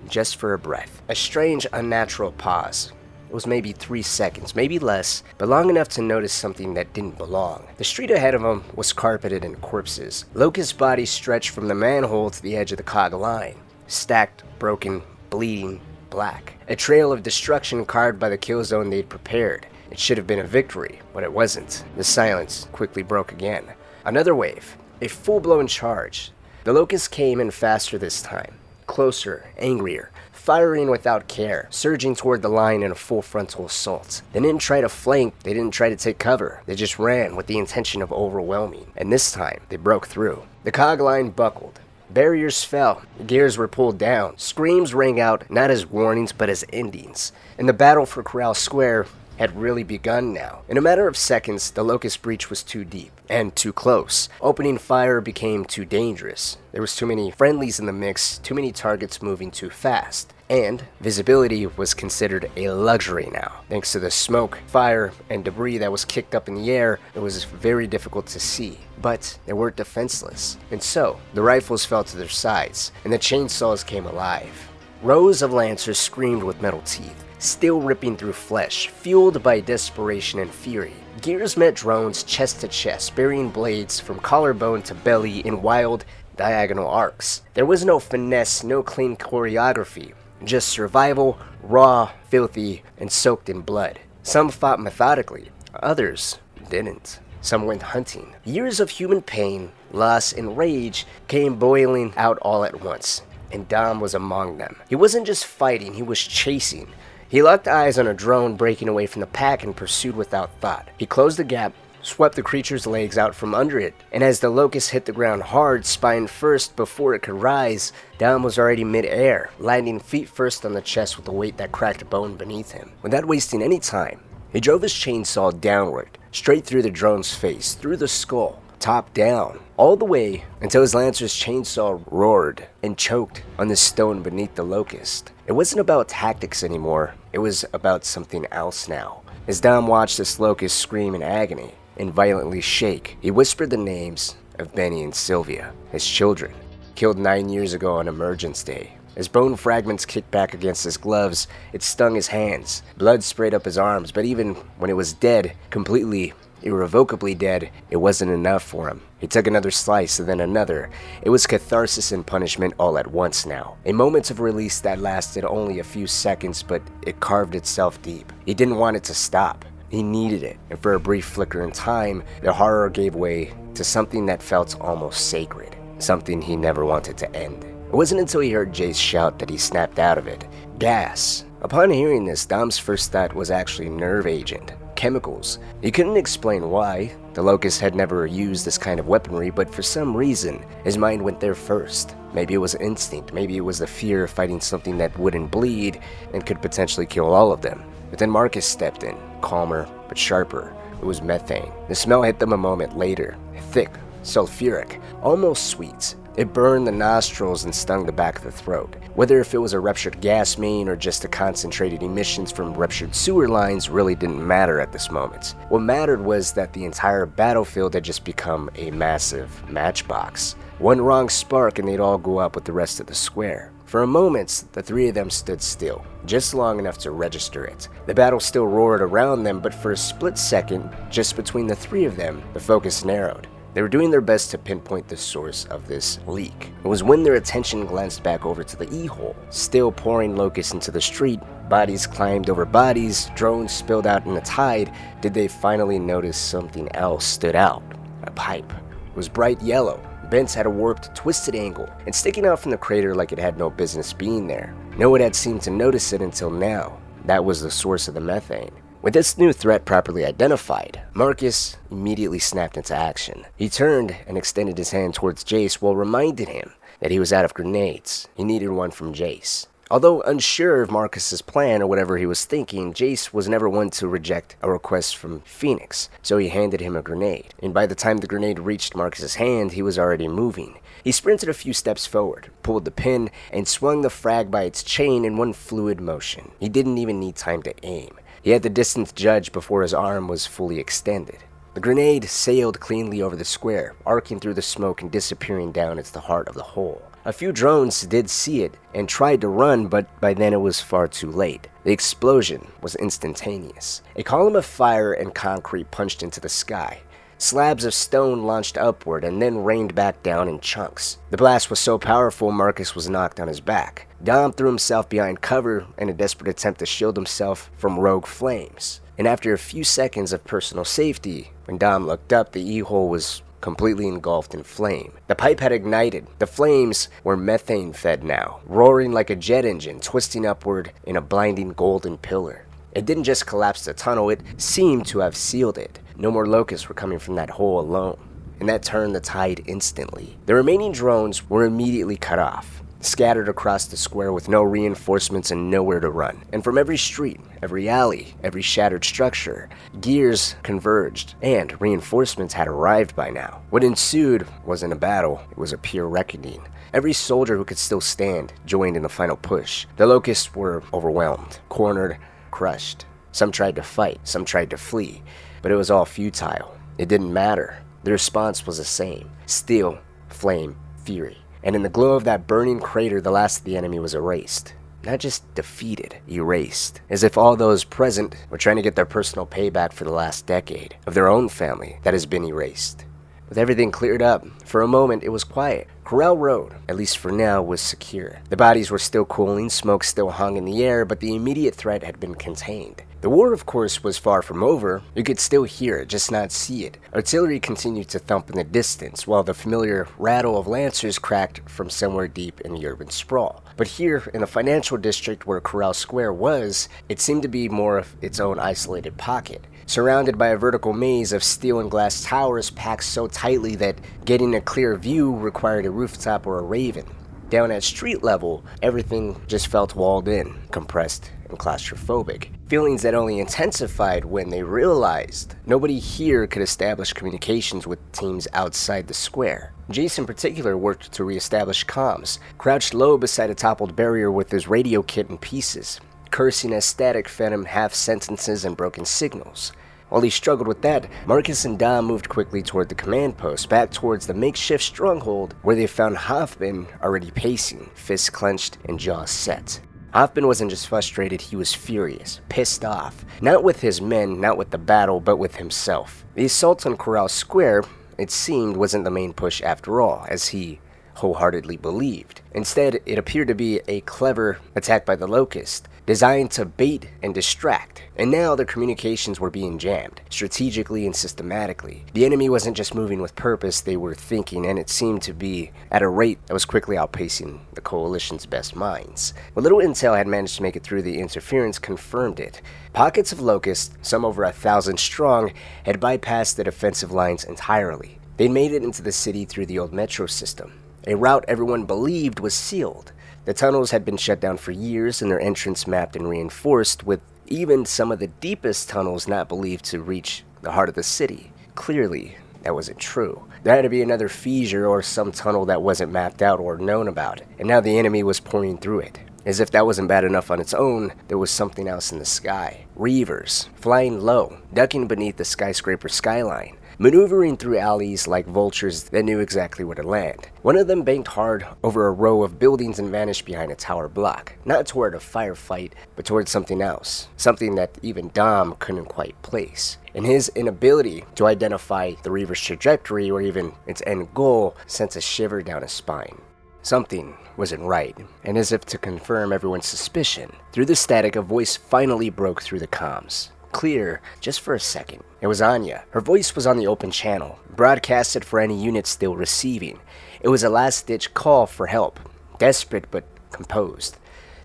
just for a breath. A strange, unnatural pause. It was maybe 3 seconds, maybe less, but long enough to notice something that didn't belong. The street ahead of him was carpeted in corpses. Locust bodies stretched from the manhole to the edge of the COG line. Stacked, broken, bleeding, black. A trail of destruction carved by the kill zone they'd prepared. It should have been a victory, but it wasn't. The silence quickly broke again. Another wave. A full-blown charge. The Locusts came in faster this time. Closer, angrier, firing without care, surging toward the line in a full frontal assault. They didn't try to flank, they didn't try to take cover, they just ran with the intention of overwhelming. And this time, they broke through. The COG line buckled. Barriers fell, gears were pulled down, screams rang out not as warnings but as endings. And the battle for Correll Square had really begun now. In a matter of seconds, the Locust breach was too deep and too close. Opening fire became too dangerous. There was too many friendlies in the mix, too many targets moving too fast. And visibility was considered a luxury now. Thanks to the smoke, fire, and debris that was kicked up in the air, it was very difficult to see. But they weren't defenseless. And so, the rifles fell to their sides, and the chainsaws came alive. Rows of lancers screamed with metal teeth, still ripping through flesh, fueled by desperation and fury. Gears met drones chest to chest, burying blades from collarbone to belly in wild, diagonal arcs. There was no finesse, no clean choreography, just survival, raw, filthy, and soaked in blood. Some fought methodically, others didn't. Some went hunting. Years of human pain, loss, and rage came boiling out all at once, and Dom was among them. He wasn't just fighting, he was chasing. He locked eyes on a drone breaking away from the pack and pursued without thought. He closed the gap, swept the creature's legs out from under it, and as the Locust hit the ground hard, spine first before it could rise, Dom was already mid-air, landing feet first on the chest with a weight that cracked bone beneath him. Without wasting any time, he drove his chainsaw downward, straight through the drone's face, through the skull, top down, all the way until his lancer's chainsaw roared and choked on the stone beneath the Locust. It wasn't about tactics anymore, it was about something else now. As Dom watched this Locust scream in agony and violently shake, he whispered the names of Benny and Sylvia, his children, killed 9 years ago on Emergence Day. As bone fragments kicked back against his gloves, it stung his hands. Blood sprayed up his arms, but even when it was dead, completely, irrevocably dead, it wasn't enough for him. He took another slice and then another. It was catharsis and punishment all at once now. A moment of release that lasted only a few seconds, but it carved itself deep. He didn't want it to stop. He needed it, and for a brief flicker in time, the horror gave way to something that felt almost sacred, something he never wanted to end. It wasn't until he heard Jace shout that he snapped out of it. Gas. Upon hearing this, Dom's first thought was actually nerve agent, chemicals. He couldn't explain why. The Locust had never used this kind of weaponry, but for some reason, his mind went there first. Maybe it was instinct, maybe it was the fear of fighting something that wouldn't bleed and could potentially kill all of them. But then Marcus stepped in, calmer but sharper. It was methane. The smell hit them a moment later, thick, sulfuric, almost sweet. It burned the nostrils and stung the back of the throat. Whether if it was a ruptured gas main or just the concentrated emissions from ruptured sewer lines really didn't matter at this moment. What mattered was that the entire battlefield had just become a massive matchbox. One wrong spark and they'd all go up with the rest of the square. For a moment, the three of them stood still, just long enough to register it. The battle still roared around them, but for a split second, just between the three of them, the focus narrowed. They were doing their best to pinpoint the source of this leak. It was when their attention glanced back over to the E-hole, still pouring locusts into the street. Bodies climbed over bodies, drones spilled out in a tide. Did they finally notice something else stood out? A pipe. It was bright yellow, bent at a warped, twisted angle, and sticking out from the crater like it had no business being there. No one had seemed to notice it until now. That was the source of the methane. With this new threat properly identified, Marcus immediately snapped into action. He turned and extended his hand towards Jace while reminding him that he was out of grenades. He needed one from Jace. Although unsure of Marcus's plan or whatever he was thinking, Jace was never one to reject a request from Phoenix, so he handed him a grenade. And by the time the grenade reached Marcus's hand, he was already moving. He sprinted a few steps forward, pulled the pin, and swung the frag by its chain in one fluid motion. He didn't even need time to aim. He had the distance judged before his arm was fully extended. The grenade sailed cleanly over the square, arcing through the smoke and disappearing down into the heart of the hole. A few drones did see it and tried to run, but by then it was far too late. The explosion was instantaneous. A column of fire and concrete punched into the sky. Slabs of stone launched upward and then rained back down in chunks. The blast was so powerful, Marcus was knocked on his back. Dom threw himself behind cover in a desperate attempt to shield himself from rogue flames. And after a few seconds of personal safety, when Dom looked up, the E-hole was completely engulfed in flame. The pipe had ignited. The flames were methane-fed now, roaring like a jet engine, twisting upward in a blinding golden pillar. It didn't just collapse the tunnel, it seemed to have sealed it. No more locusts were coming from that hole alone, and that turned the tide instantly. The remaining drones were immediately cut off, scattered across the square with no reinforcements and nowhere to run. And from every street, every alley, every shattered structure, gears converged, and reinforcements had arrived by now. What ensued wasn't a battle, it was a pure reckoning. Every soldier who could still stand joined in the final push. The locusts were overwhelmed, cornered, crushed. Some tried to fight, some tried to flee, but it was all futile. It didn't matter. The response was the same: steel, flame, fury. And in the glow of that burning crater, the last of the enemy was erased. Not just defeated, erased. As if all those present were trying to get their personal payback for the last decade of their own family that has been erased. With everything cleared up, for a moment it was quiet. Correll Road, at least for now, was secure. The bodies were still cooling, smoke still hung in the air, but the immediate threat had been contained. The war, of course, was far from over. You could still hear it, just not see it. Artillery continued to thump in the distance, while the familiar rattle of lancers cracked from somewhere deep in the urban sprawl. But here, in the financial district where Correll Square was, it seemed to be more of its own isolated pocket, surrounded by a vertical maze of steel and glass towers packed so tightly that getting a clear view required a rooftop or a raven. Down at street level, everything just felt walled in, compressed, and claustrophobic. Feelings that only intensified when they realized nobody here could establish communications with teams outside the square. Jace in particular worked to reestablish comms, crouched low beside a toppled barrier with his radio kit in pieces, cursing as static fed him half sentences and broken signals. While he struggled with that, Marcus and Dom moved quickly toward the command post, back towards the makeshift stronghold where they found Hoffman already pacing, fists clenched and jaws set. Hoffman wasn't just frustrated, he was furious, pissed off. Not with his men, not with the battle, but with himself. The assault on Correll Square, it seemed, wasn't the main push after all, as he wholeheartedly believed. Instead, it appeared to be a clever attack by the Locust, designed to bait and distract. And now their communications were being jammed, strategically and systematically. The enemy wasn't just moving with purpose, they were thinking, and it seemed to be at a rate that was quickly outpacing the Coalition's best minds. What little intel had managed to make it through the interference confirmed it. Pockets of Locusts, some over 1,000 strong, had bypassed the defensive lines entirely. They'd made it into the city through the old metro system, a route everyone believed was sealed. The tunnels had been shut down for years and their entrance mapped and reinforced, with even some of the deepest tunnels not believed to reach the heart of the city. Clearly, that wasn't true. There had to be another fissure or some tunnel that wasn't mapped out or known about, and now the enemy was pouring through it. As if that wasn't bad enough on its own, there was something else in the sky. Reavers, flying low, ducking beneath the skyscraper skyline, maneuvering through alleys like vultures that knew exactly where to land. One of them banked hard over a row of buildings and vanished behind a tower block, not toward a firefight, but toward something else, something that even Dom couldn't quite place. And his inability to identify the Reaver's trajectory or even its end goal sent a shiver down his spine. Something wasn't right, and as if to confirm everyone's suspicion, through the static a voice finally broke through the comms. Clear, just for a second. It was Anya. Her voice was on the open channel, broadcasted for any unit still receiving. It was a last-ditch call for help, desperate but composed.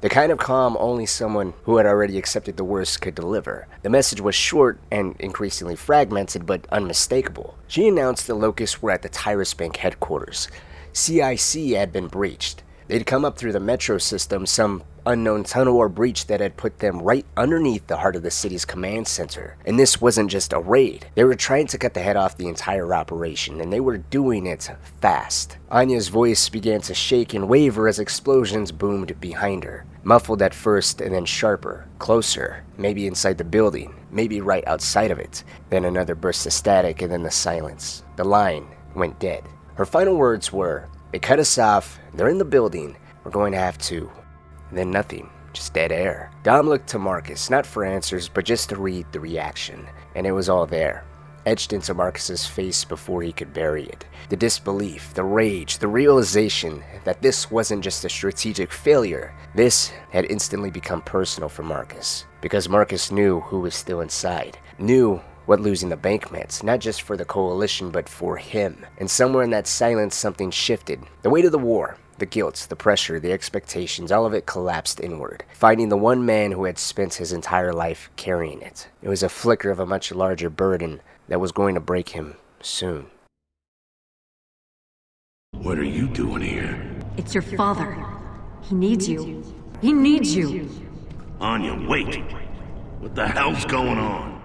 The kind of calm only someone who had already accepted the worst could deliver. The message was short and increasingly fragmented, but unmistakable. She announced the Locusts were at the Tyrus Bank headquarters. CIC had been breached. They'd come up through the metro system, some unknown tunnel or breach that had put them right underneath the heart of the city's command center. And this wasn't just a raid. They were trying to cut the head off the entire operation, and they were doing it fast. Anya's voice began to shake and waver as explosions boomed behind her. Muffled at first and then sharper, closer, maybe inside the building, maybe right outside of it. Then another burst of static and then the silence. The line went dead. Her final words were, "They cut us off, they're in the building, we're going to have to." And then nothing, just dead air. Dom looked to Marcus, not for answers, but just to read the reaction. And it was all there, etched into Marcus's face before he could bury it. The disbelief, the rage, the realization that this wasn't just a strategic failure. This had instantly become personal for Marcus, because Marcus knew who was still inside, knew what losing the bank meant, not just for the coalition, but for him. And somewhere in that silence, something shifted. The weight of the war, the guilt, the pressure, the expectations, all of it collapsed inward, finding the one man who had spent his entire life carrying it. It was a flicker of a much larger burden that was going to break him soon. What are you doing here? It's your father. He needs you. He needs you. Anya, wait! What the hell's going on?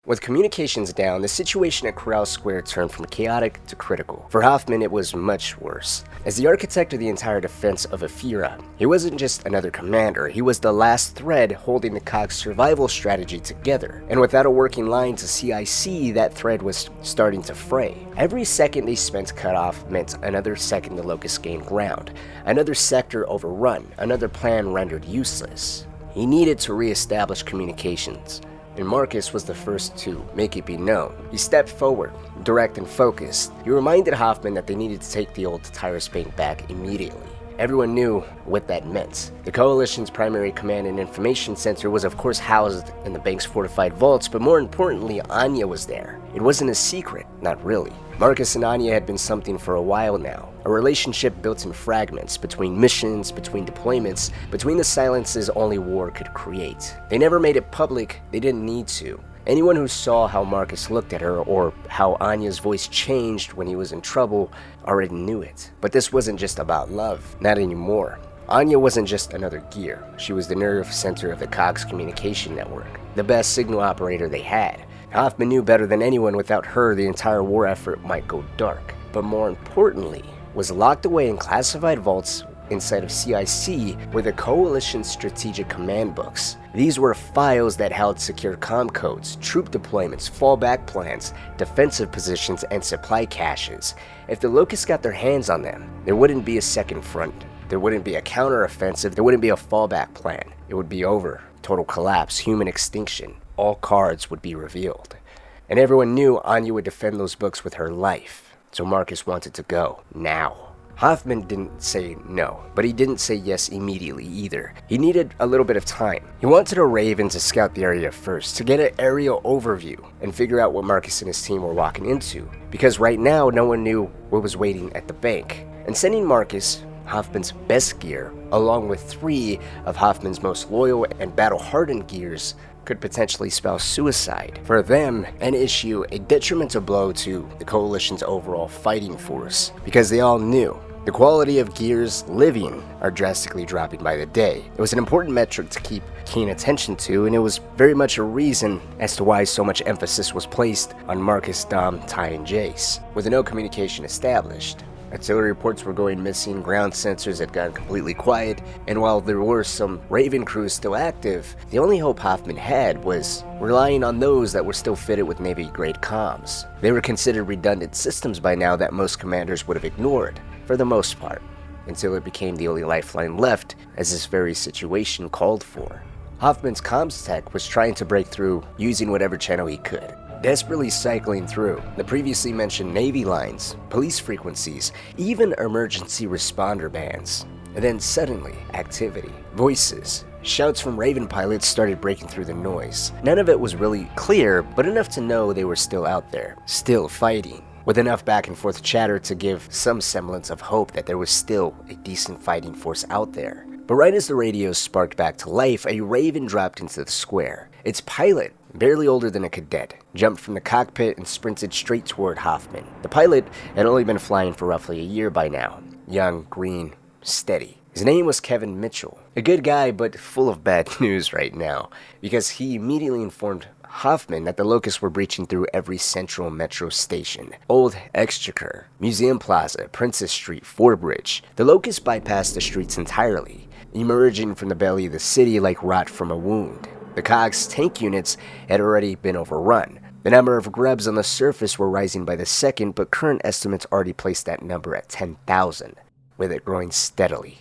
With communications down, the situation at Correll Square turned from chaotic to critical. For Hoffman, it was much worse. As the architect of the entire defense of Ephyra, he wasn't just another commander, he was the last thread holding the COG's survival strategy together. And without a working line to CIC, that thread was starting to fray. Every second they spent cut off meant another second the Locust gained ground, another sector overrun, another plan rendered useless. He needed to re-establish communications, and Marcus was the first to make it be known. He stepped forward, direct and focused. He reminded Hoffman that they needed to take the old Tyrus Bank back immediately. Everyone knew what that meant. The Coalition's primary command and information center was of course housed in the bank's fortified vaults, but more importantly, Anya was there. It wasn't a secret, not really. Marcus and Anya had been something for a while now, a relationship built in fragments, between missions, between deployments, between the silences only war could create. They never made it public, they didn't need to. Anyone who saw how Marcus looked at her or how Anya's voice changed when he was in trouble already knew it. But this wasn't just about love, not anymore. Anya wasn't just another gear, she was the nerve center of the COG's communication network, the best signal operator they had. Hoffman knew better than anyone without her the entire war effort might go dark, but more importantly, was locked away in classified vaults inside of CIC were the Coalition's strategic command books. These were files that held secure comm codes, troop deployments, fallback plans, defensive positions, and supply caches. If the Locusts got their hands on them, there wouldn't be a second front. There wouldn't be a counteroffensive. There wouldn't be a fallback plan. It would be over. Total collapse, human extinction. All cards would be revealed. And everyone knew Anya would defend those books with her life. So Marcus wanted to go, now. Hoffman didn't say no, but he didn't say yes immediately either. He needed a little bit of time. He wanted a Raven to scout the area first, to get an aerial overview, and figure out what Marcus and his team were walking into. Because right now, no one knew what was waiting at the bank. And sending Marcus, Hoffman's best gear, along with 3 of Hoffman's most loyal and battle-hardened gears, could potentially spell suicide. For them, and issue a detrimental blow to the Coalition's overall fighting force, because they all knew the quality of gears living are drastically dropping by the day. It was an important metric to keep keen attention to, and it was very much a reason as to why so much emphasis was placed on Marcus, Dom, Ty, and Jace. With no communication established, artillery reports were going missing, ground sensors had gone completely quiet, and while there were some Raven crews still active, the only hope Hoffman had was relying on those that were still fitted with Navy-grade comms. They were considered redundant systems by now that most commanders would have ignored, for the most part, until it became the only lifeline left, as this very situation called for. Hoffman's comms tech was trying to break through using whatever channel he could, desperately cycling through the previously mentioned Navy lines, police frequencies, even emergency responder bands. And then suddenly, activity, voices, shouts from Raven pilots started breaking through the noise. None of it was really clear, but enough to know they were still out there, still fighting, with enough back and forth chatter to give some semblance of hope that there was still a decent fighting force out there. But right as the radios sparked back to life, a Raven dropped into the square. Its pilot, barely older than a cadet, jumped from the cockpit and sprinted straight toward Hoffman. The pilot had only been flying for roughly a year by now. Young, green, steady. His name was Kevin Mitchell. A good guy, but full of bad news right now, because he immediately informed Hoffman that the Locusts were breaching through every central metro station. Old Exchequer, Museum Plaza, Princess Street, Forbridge. The Locusts bypassed the streets entirely, emerging from the belly of the city like rot from a wound. The COG's tank units had already been overrun. The number of grubs on the surface were rising by the second, but current estimates already placed that number at 10,000, with it growing steadily.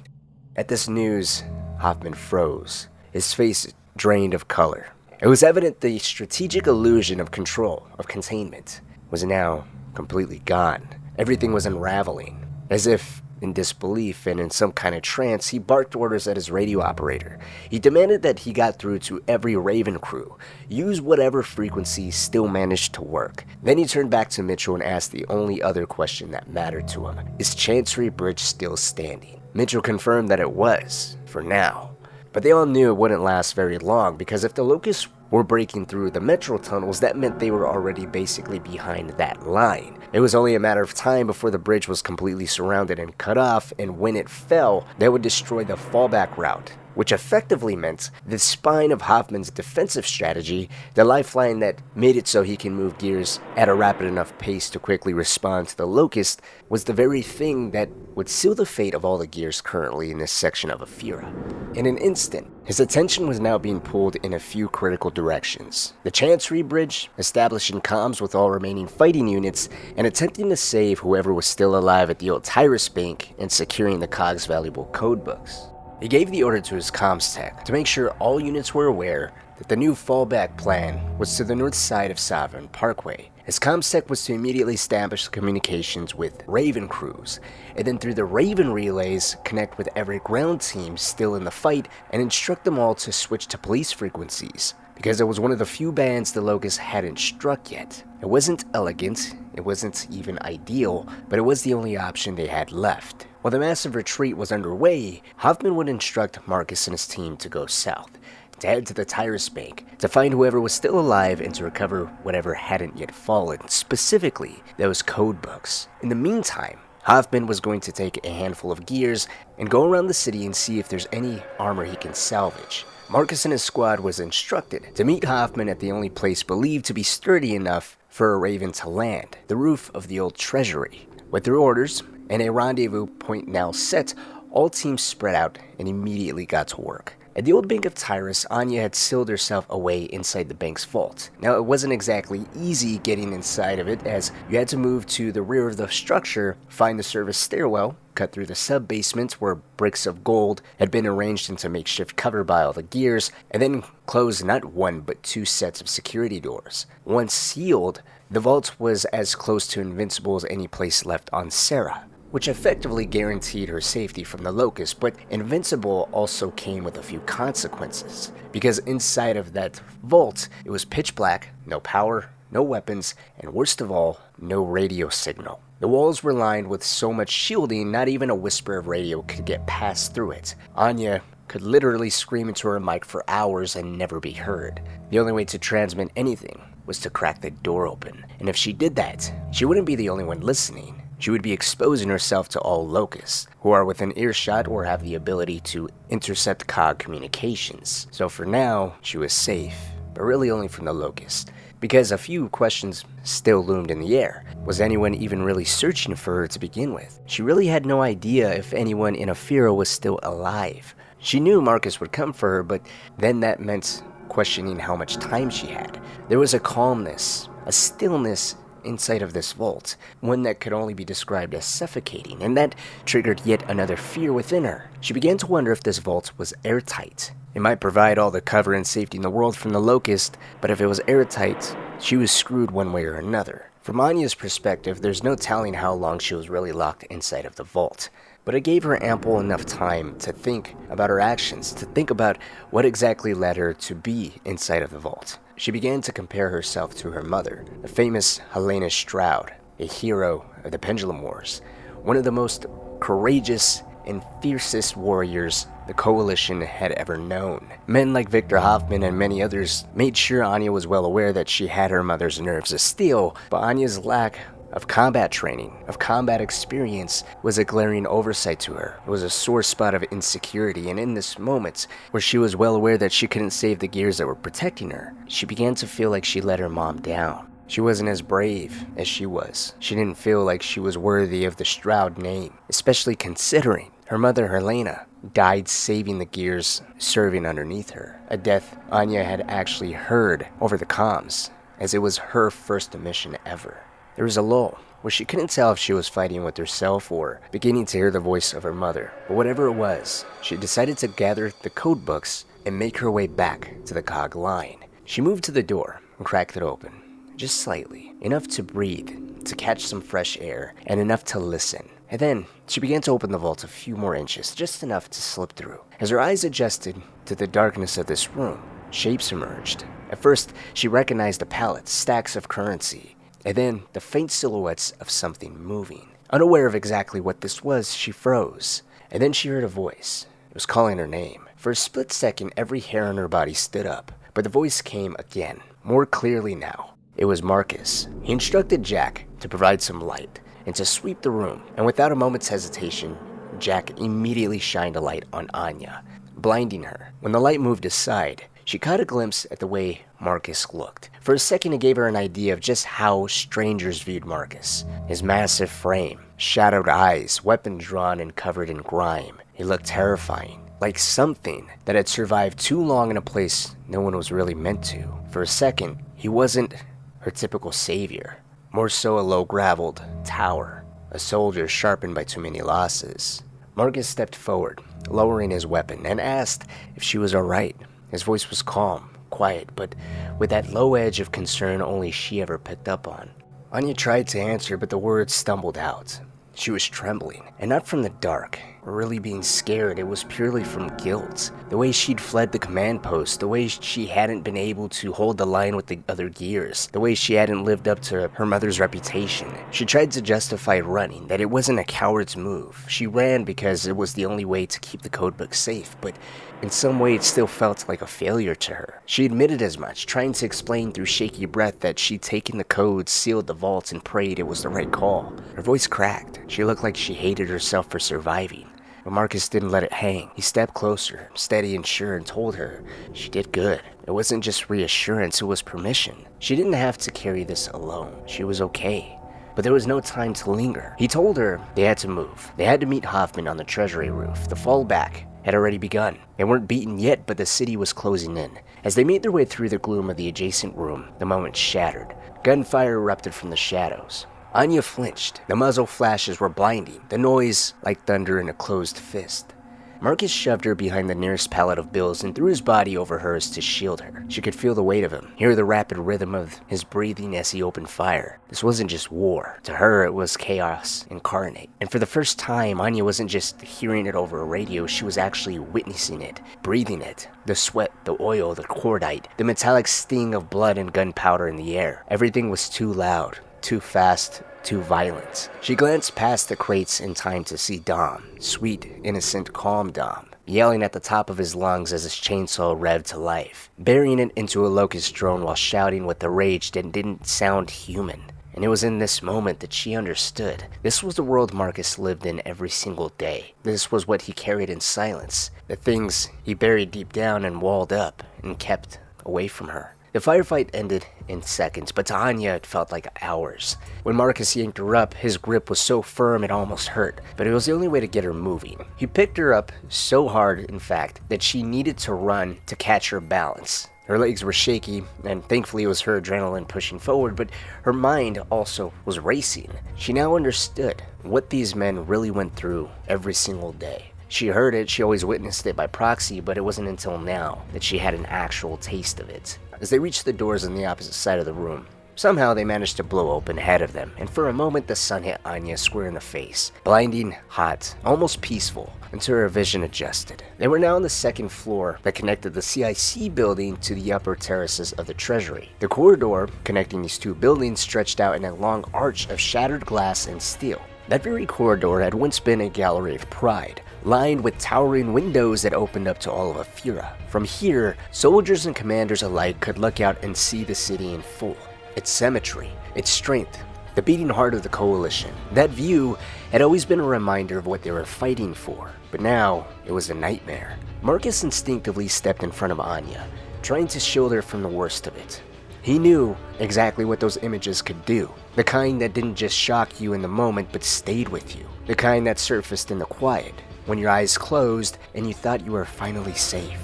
At this news, Hoffman froze, his face drained of color. It was evident the strategic illusion of control, of containment, was now completely gone. Everything was unraveling. As if in disbelief and in some kind of trance, he barked orders at his radio operator. He demanded that he got through to every Raven crew, use whatever frequency still managed to work. Then he turned back to Mitchell and asked the only other question that mattered to him. Is Chancery Bridge still standing? Mitchell confirmed that it was, for now. But they all knew it wouldn't last very long, because if the Locusts were breaking through the metro tunnels, that meant they were already basically behind that line. It was only a matter of time before the bridge was completely surrounded and cut off, and when it fell, that would destroy the fallback route, which effectively meant the spine of Hoffman's defensive strategy, the lifeline that made it so he can move gears at a rapid enough pace to quickly respond to the Locust, was the very thing that would seal the fate of all the gears currently in this section of Ephyra. In an instant, his attention was now being pulled in a few critical directions. The Chancery Bridge, establishing comms with all remaining fighting units, and attempting to save whoever was still alive at the old Tyrus Bank and securing the COG's valuable codebooks. He gave the order to his comms tech to make sure all units were aware that the new fallback plan was to the north side of Sovereign Parkway. His comms tech was to immediately establish communications with Raven crews, and then through the Raven relays, connect with every ground team still in the fight and instruct them all to switch to police frequencies, because it was one of the few bands the Locusts hadn't struck yet. It wasn't elegant, it wasn't even ideal, but it was the only option they had left. While the massive retreat was underway, Hoffman would instruct Marcus and his team to go south, to head to the Tyrus Bank, to find whoever was still alive and to recover whatever hadn't yet fallen, specifically those codebooks. In the meantime, Hoffman was going to take a handful of gears and go around the city and see if there's any armor he can salvage. Marcus and his squad was instructed to meet Hoffman at the only place believed to be sturdy enough for a Raven to land, the roof of the old treasury. With their orders and a rendezvous point now set, all teams spread out and immediately got to work. At the old Bank of Tyrus, Anya had sealed herself away inside the bank's vault. Now, it wasn't exactly easy getting inside of it, as you had to move to the rear of the structure, find the service stairwell, cut through the sub-basement where bricks of gold had been arranged into makeshift cover by all the gears, and then close not one but two sets of security doors. Once sealed, the vault was as close to invincible as any place left on Sarah, which effectively guaranteed her safety from the Locust, but invincible also came with a few consequences, because inside of that vault, it was pitch black, no power, no weapons, and worst of all, no radio signal. The walls were lined with so much shielding, not even a whisper of radio could get passed through it. Anya could literally scream into her mic for hours and never be heard. The only way to transmit anything was to crack the door open, and if she did that, she wouldn't be the only one listening. She would be exposing herself to all Locusts, who are within earshot or have the ability to intercept COG communications. So for now, she was safe, but really only from the Locusts, because a few questions still loomed in the air. Was anyone even really searching for her to begin with? She really had no idea if anyone in Ephyra was still alive. She knew Marcus would come for her, but then that meant questioning how much time she had. There was a calmness, a stillness inside of this vault, one that could only be described as suffocating, and that triggered yet another fear within her. She began to wonder if this vault was airtight. It might provide all the cover and safety in the world from the Locust, but if it was airtight, she was screwed one way or another. From Anya's perspective, there's no telling how long she was really locked inside of the vault, but it gave her ample enough time to think about her actions, to think about what exactly led her to be inside of the vault. She began to compare herself to her mother, the famous Helena Stroud, a hero of the Pendulum Wars, one of the most courageous and fiercest warriors the Coalition had ever known. Men like Victor Hoffman and many others made sure Anya was well aware that she had her mother's nerves of steel, but Anya's lack of combat training, of combat experience, was a glaring oversight to her. It was a sore spot of insecurity, and in this moment, where she was well aware that she couldn't save the gears that were protecting her, she began to feel like she let her mom down. She wasn't as brave as she was. She didn't feel like she was worthy of the Stroud name, especially considering her mother, Helena, died saving the gears serving underneath her, a death Anya had actually heard over the comms, as it was her first mission ever. There was a lull, where she couldn't tell if she was fighting with herself or beginning to hear the voice of her mother. But whatever it was, she decided to gather the code books and make her way back to the COG line. She moved to the door and cracked it open, just slightly, enough to breathe, to catch some fresh air, and enough to listen. And then, she began to open the vault a few more inches, just enough to slip through. As her eyes adjusted to the darkness of this room, shapes emerged. At first, she recognized the pallets, stacks of currency, and then the faint silhouettes of something moving. Unaware of exactly what this was, she froze. And then she heard a voice. It was calling her name. For a split second, every hair on her body stood up, but the voice came again, more clearly now. It was Marcus. He instructed Jack to provide some light and to sweep the room, and without a moment's hesitation, Jack immediately shined a light on Anya, blinding her. When the light moved aside, she caught a glimpse at the way Marcus looked. For a second, it gave her an idea of just how strangers viewed Marcus. His massive frame, shadowed eyes, weapon drawn and covered in grime. He looked terrifying, like something that had survived too long in a place no one was really meant to. For a second, he wasn't her typical savior. More so a low-graveled tower, a soldier sharpened by too many losses. Marcus stepped forward, lowering his weapon, and asked if she was alright. His voice was calm, quiet, but with that low edge of concern only she ever picked up on. Anya tried to answer, but the words stumbled out. She was trembling, and not from the dark, or really being scared. It was purely from guilt. The way she'd fled the command post, the way she hadn't been able to hold the line with the other gears, the way she hadn't lived up to her mother's reputation. She tried to justify running, that it wasn't a coward's move. She ran because it was the only way to keep the codebook safe, but in some way it still felt like a failure to her. She admitted as much, trying to explain through shaky breath that she'd taken the codes, sealed the vaults, and prayed it was the right call. Her voice cracked. She looked like she hated herself for surviving. But Marcus didn't let it hang. He stepped closer, steady and sure, and told her she did good. It wasn't just reassurance, it was permission. She didn't have to carry this alone. She was okay. But there was no time to linger. He told her they had to move. They had to meet Hoffman on the treasury roof. The fall back had already begun. They weren't beaten yet, but the city was closing in. As they made their way through the gloom of the adjacent room, the moment shattered. Gunfire erupted from the shadows. Anya flinched. The muzzle flashes were blinding, the noise like thunder in a closed fist. Marcus shoved her behind the nearest pallet of bills and threw his body over hers to shield her. She could feel the weight of him, hear the rapid rhythm of his breathing as he opened fire. This wasn't just war. To her, it was chaos incarnate. And for the first time, Anya wasn't just hearing it over a radio, she was actually witnessing it, breathing it. The sweat, the oil, the cordite, the metallic sting of blood and gunpowder in the air. Everything was too loud. Too fast, too violent. She glanced past the crates in time to see Dom, sweet, innocent, calm Dom, yelling at the top of his lungs as his chainsaw revved to life, burying it into a Locust drone while shouting with the rage that didn't sound human. And it was in this moment that she understood. This was the world Marcus lived in every single day. This was what he carried in silence, the things he buried deep down and walled up and kept away from her. The firefight ended in seconds, but to Anya it felt like hours. When Marcus yanked her up, his grip was so firm it almost hurt, but it was the only way to get her moving. He picked her up so hard, in fact, that she needed to run to catch her balance. Her legs were shaky, and thankfully it was her adrenaline pushing forward, but her mind also was racing. She now understood what these men really went through every single day. She heard it, she always witnessed it by proxy, but it wasn't until now that she had an actual taste of it. As they reached the doors on the opposite side of the room, somehow they managed to blow open ahead of them, and for a moment the sun hit Anya square in the face. Blinding, hot, almost peaceful, until her vision adjusted. They were now on the second floor that connected the CIC building to the upper terraces of the Treasury. The corridor connecting these two buildings stretched out in a long arch of shattered glass and steel. That very corridor had once been a gallery of pride, lined with towering windows that opened up to all of Ephyra. From here, soldiers and commanders alike could look out and see the city in full. Its symmetry, its strength, the beating heart of the Coalition. That view had always been a reminder of what they were fighting for, but now it was a nightmare. Marcus instinctively stepped in front of Anya, trying to shield her from the worst of it. He knew exactly what those images could do, the kind that didn't just shock you in the moment but stayed with you, the kind that surfaced in the quiet, when your eyes closed and you thought you were finally safe.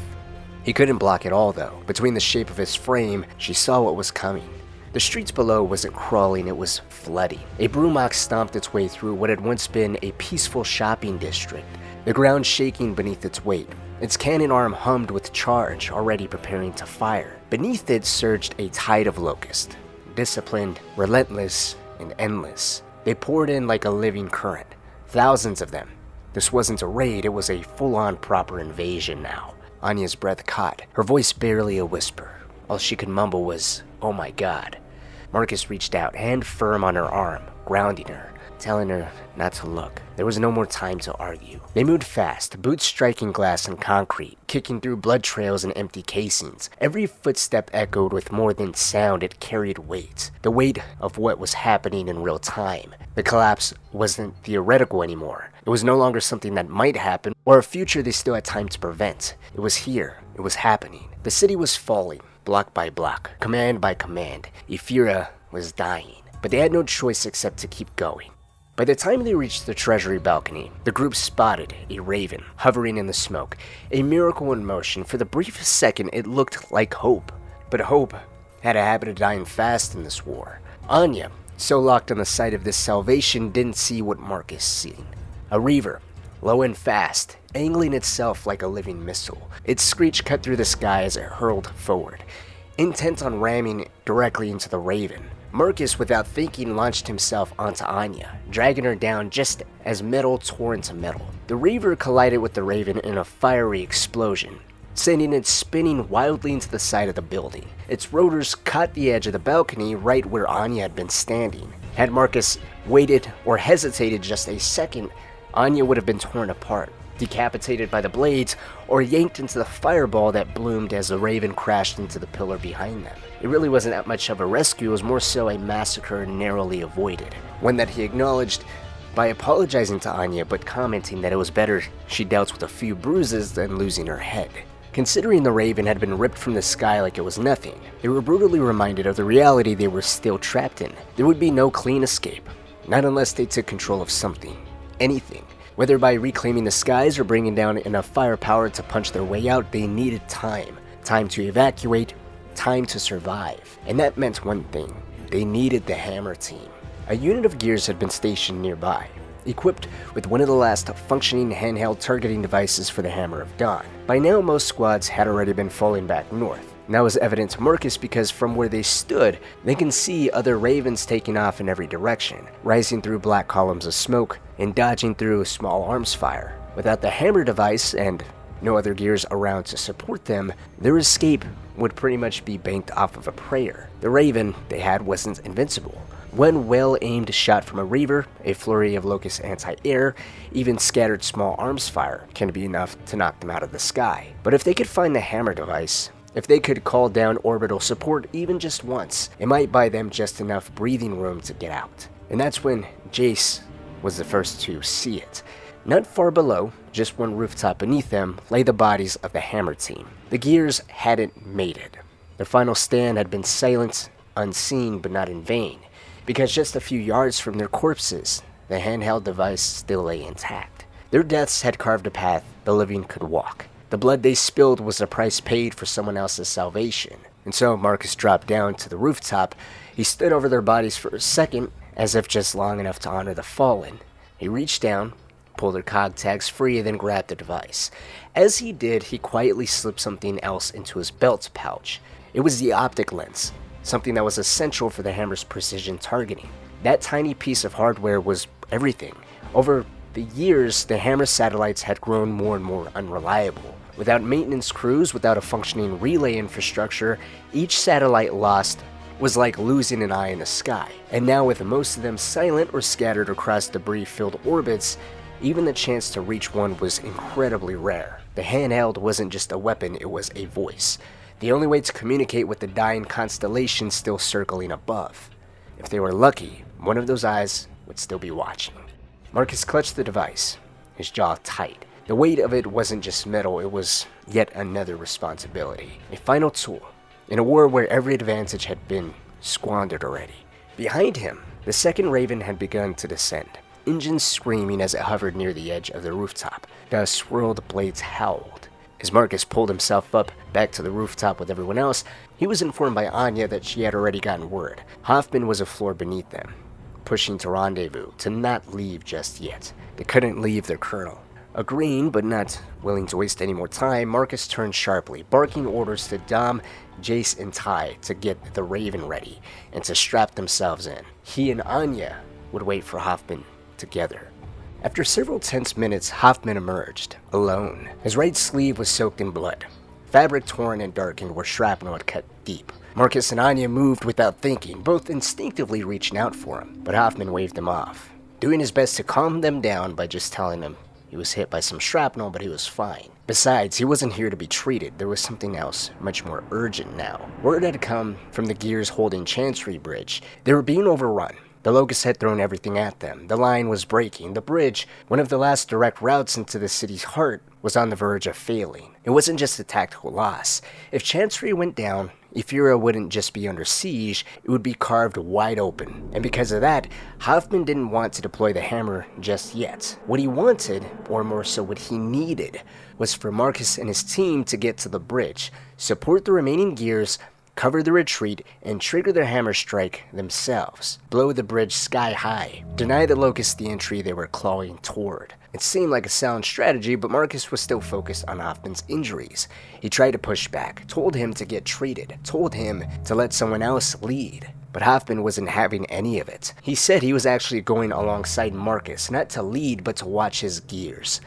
He couldn't block it all though. Between the shape of his frame, she saw what was coming. The streets below wasn't crawling, it was flooding. A broom ox stomped its way through what had once been a peaceful shopping district, the ground shaking beneath its weight. Its cannon arm hummed with charge, already preparing to fire. Beneath it surged a tide of locusts, disciplined, relentless, and endless. They poured in like a living current, thousands of them. This wasn't a raid, it was a full-on proper invasion now. Anya's breath caught, her voice barely a whisper. All she could mumble was, "Oh my God." Marcus reached out, hand firm on her arm, grounding her, telling her not to look. There was no more time to argue. They moved fast, boots striking glass and concrete, kicking through blood trails and empty casings. Every footstep echoed with more than sound, it carried weight. The weight of what was happening in real time. The collapse wasn't theoretical anymore. It was no longer something that might happen, or a future they still had time to prevent. It was here. It was happening. The city was falling, block by block, command by command. Ephyra was dying, but they had no choice except to keep going. By the time they reached the treasury balcony, the group spotted a raven hovering in the smoke, a miracle in motion. For the briefest second, it looked like hope. But hope had a habit of dying fast in this war. Anya, so locked on the sight of this salvation, didn't see what Marcus seen. A reaver, low and fast, angling itself like a living missile. Its screech cut through the sky as it hurled forward, intent on ramming directly into the raven. Marcus, without thinking, launched himself onto Anya, dragging her down just as metal tore into metal. The reaver collided with the raven in a fiery explosion, sending it spinning wildly into the side of the building. Its rotors caught the edge of the balcony right where Anya had been standing. Had Marcus waited or hesitated just a second, Anya would have been torn apart, decapitated by the blades, or yanked into the fireball that bloomed as the raven crashed into the pillar behind them. It really wasn't that much of a rescue, it was more so a massacre narrowly avoided. One that he acknowledged by apologizing to Anya, but commenting that it was better she dealt with a few bruises than losing her head. Considering the raven had been ripped from the sky like it was nothing, they were brutally reminded of the reality they were still trapped in. There would be no clean escape, not unless they took control of something, anything. Whether by reclaiming the skies or bringing down enough firepower to punch their way out, they needed time. Time to evacuate, time to survive. And that meant one thing. They needed the Hammer team. A unit of gears had been stationed nearby, equipped with one of the last functioning handheld targeting devices for the Hammer of Dawn. By now, most squads had already been falling back north. And that was evident to Marcus because from where they stood, they can see other ravens taking off in every direction, rising through black columns of smoke and dodging through small arms fire. Without the hammer device and no other gears around to support them, their escape would pretty much be banked off of a prayer. The raven they had wasn't invincible. One well-aimed shot from a reaver, a flurry of locust anti-air, even scattered small arms fire can be enough to knock them out of the sky. But if they could find the hammer device, if they could call down orbital support even just once, it might buy them just enough breathing room to get out. And that's when Jace was the first to see it. Not far below, just one rooftop beneath them, lay the bodies of the Hammer team. The gears hadn't mated. Their final stand had been silent, unseen, but not in vain, because just a few yards from their corpses, the handheld device still lay intact. Their deaths had carved a path the living could walk. The blood they spilled was the price paid for someone else's salvation. And so Marcus dropped down to the rooftop. He stood over their bodies for a second, as if just long enough to honor the fallen. He reached down, pulled their COG tags free, and then grabbed the device. As he did, he quietly slipped something else into his belt pouch. It was the optic lens, something that was essential for the Hammer's precision targeting. That tiny piece of hardware was everything. Over the years, the Hammer satellites had grown more and more unreliable. Without maintenance crews, without a functioning relay infrastructure, each satellite lost was like losing an eye in the sky. And now with most of them silent or scattered across debris-filled orbits, even the chance to reach one was incredibly rare. The handheld wasn't just a weapon, it was a voice. The only way to communicate with the dying constellation still circling above. If they were lucky, one of those eyes would still be watching. Marcus clutched the device, his jaw tight. The weight of it wasn't just metal, it was yet another responsibility. A final tool, in a war where every advantage had been squandered already. Behind him, the second Raven had begun to descend, engines screaming as it hovered near the edge of the rooftop. Dust swirled, blades howled. As Marcus pulled himself up back to the rooftop with everyone else, he was informed by Anya that she had already gotten word. Hoffman was a floor beneath them, pushing to rendezvous, to not leave just yet. They couldn't leave their colonel. Agreeing, but not willing to waste any more time, Marcus turned sharply, barking orders to Dom, Jace, and Ty to get the Raven ready and to strap themselves in. He and Anya would wait for Hoffman together. After several tense minutes, Hoffman emerged, alone. His right sleeve was soaked in blood. Fabric torn and darkened where shrapnel had cut deep. Marcus and Anya moved without thinking, both instinctively reaching out for him, but Hoffman waved them off, doing his best to calm them down by just telling them he was hit by some shrapnel, but he was fine. Besides, he wasn't here to be treated. There was something else, much more urgent now. Word had come from the gears holding Chancery Bridge. They were being overrun. The Locust had thrown everything at them. The line was breaking. The bridge, one of the last direct routes into the city's heart, was on the verge of failing. It wasn't just a tactical loss. If Chancery went down, Ephyra wouldn't just be under siege, it would be carved wide open. And because of that, Hoffman didn't want to deploy the hammer just yet. What he wanted, or more so what he needed, was for Marcus and his team to get to the bridge, support the remaining gears, cover the retreat, and trigger their hammer strike themselves. Blow the bridge sky high. Deny the Locust the entry they were clawing toward. It seemed like a sound strategy, but Marcus was still focused on Hoffman's injuries. He tried to push back, told him to get treated, told him to let someone else lead. But Hoffman wasn't having any of it. He said he was actually going alongside Marcus, not to lead, but to watch his gears.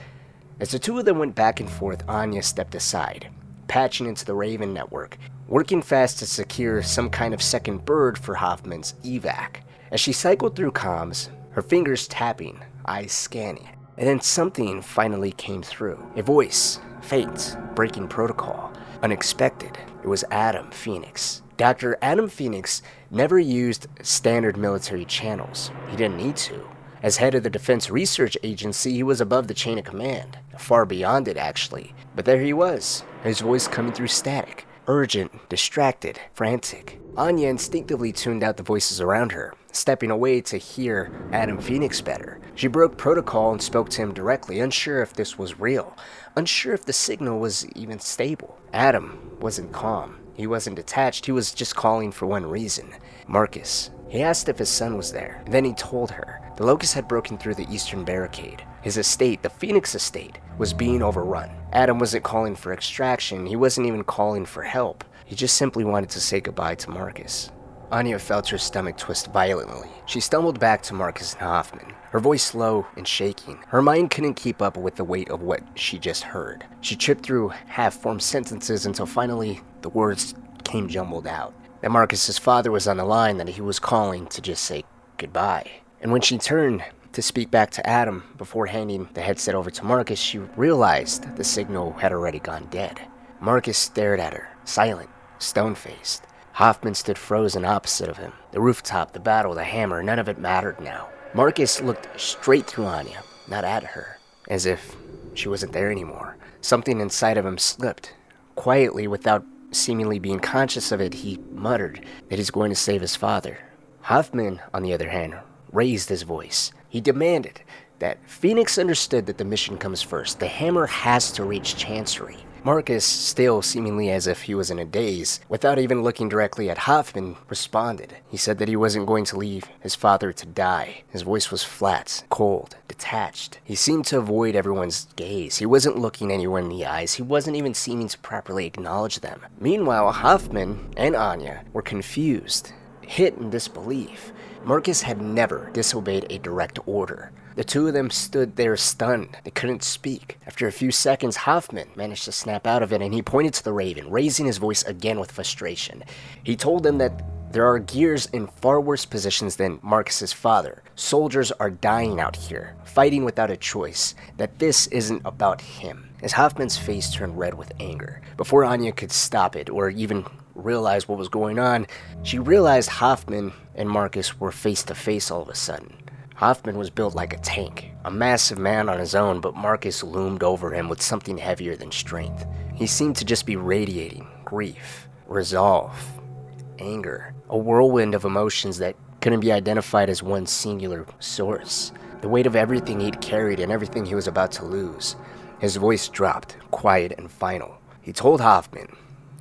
As the two of them went back and forth, Anya stepped aside, patching into the Raven network, working fast to secure some kind of second bird for Hoffman's evac. As she cycled through comms, her fingers tapping, eyes scanning, and then something finally came through. A voice, faint, breaking protocol, unexpected. It was Adam Phoenix. Dr. Adam Phoenix never used standard military channels. He didn't need to. As head of the Defense Research Agency, he was above the chain of command, far beyond it actually. But there he was, his voice coming through static. Urgent, distracted, frantic. Anya instinctively tuned out the voices around her, stepping away to hear Adam Phoenix better. She broke protocol and spoke to him directly, unsure if this was real, unsure if the signal was even stable. Adam wasn't calm. He wasn't detached. He was just calling for one reason. Marcus. He asked if his son was there. Then he told her. The Locust had broken through the eastern barricade. His estate, the Phoenix estate, was being overrun. Adam wasn't calling for extraction. He wasn't even calling for help. He just simply wanted to say goodbye to Marcus. Anya felt her stomach twist violently. She stumbled back to Marcus and Hoffman, her voice low and shaking. Her mind couldn't keep up with the weight of what she just heard. She tripped through half-formed sentences until finally the words came jumbled out. That Marcus's father was on the line, that he was calling to just say goodbye. And when she turned to speak back to Adam before handing the headset over to Marcus, she realized the signal had already gone dead. Marcus stared at her, silent, stone-faced. Hoffman stood frozen opposite of him. The rooftop, the battle, the hammer, none of it mattered now. Marcus looked straight through Anya, not at her, as if she wasn't there anymore. Something inside of him slipped. Quietly, without seemingly being conscious of it, he muttered that he's going to save his father. Hoffman, on the other hand, raised his voice. He demanded that Phoenix understood that the mission comes first. The hammer has to reach Chancery. Marcus, still seemingly as if he was in a daze, without even looking directly at Hoffman, responded. He said that he wasn't going to leave his father to die. His voice was flat, cold, detached. He seemed to avoid everyone's gaze. He wasn't looking anyone in the eyes. He wasn't even seeming to properly acknowledge them. Meanwhile, Hoffman and Anya were confused, hit in disbelief. Marcus had never disobeyed a direct order. The two of them stood there stunned. They couldn't speak. After a few seconds, Hoffman managed to snap out of it, and he pointed to the Raven, raising his voice again with frustration. He told them that there are gears in far worse positions than Marcus's father. Soldiers are dying out here, fighting without a choice, that this isn't about him. As Hoffman's face turned red with anger, before Anya could stop it or even realize what was going on, she realized Hoffman and Marcus were face to face all of a sudden. Hoffman was built like a tank, a massive man on his own, but Marcus loomed over him with something heavier than strength. He seemed to just be radiating grief, resolve, anger, a whirlwind of emotions that couldn't be identified as one singular source. The weight of everything he'd carried and everything he was about to lose. His voice dropped, quiet and final. He told Hoffman,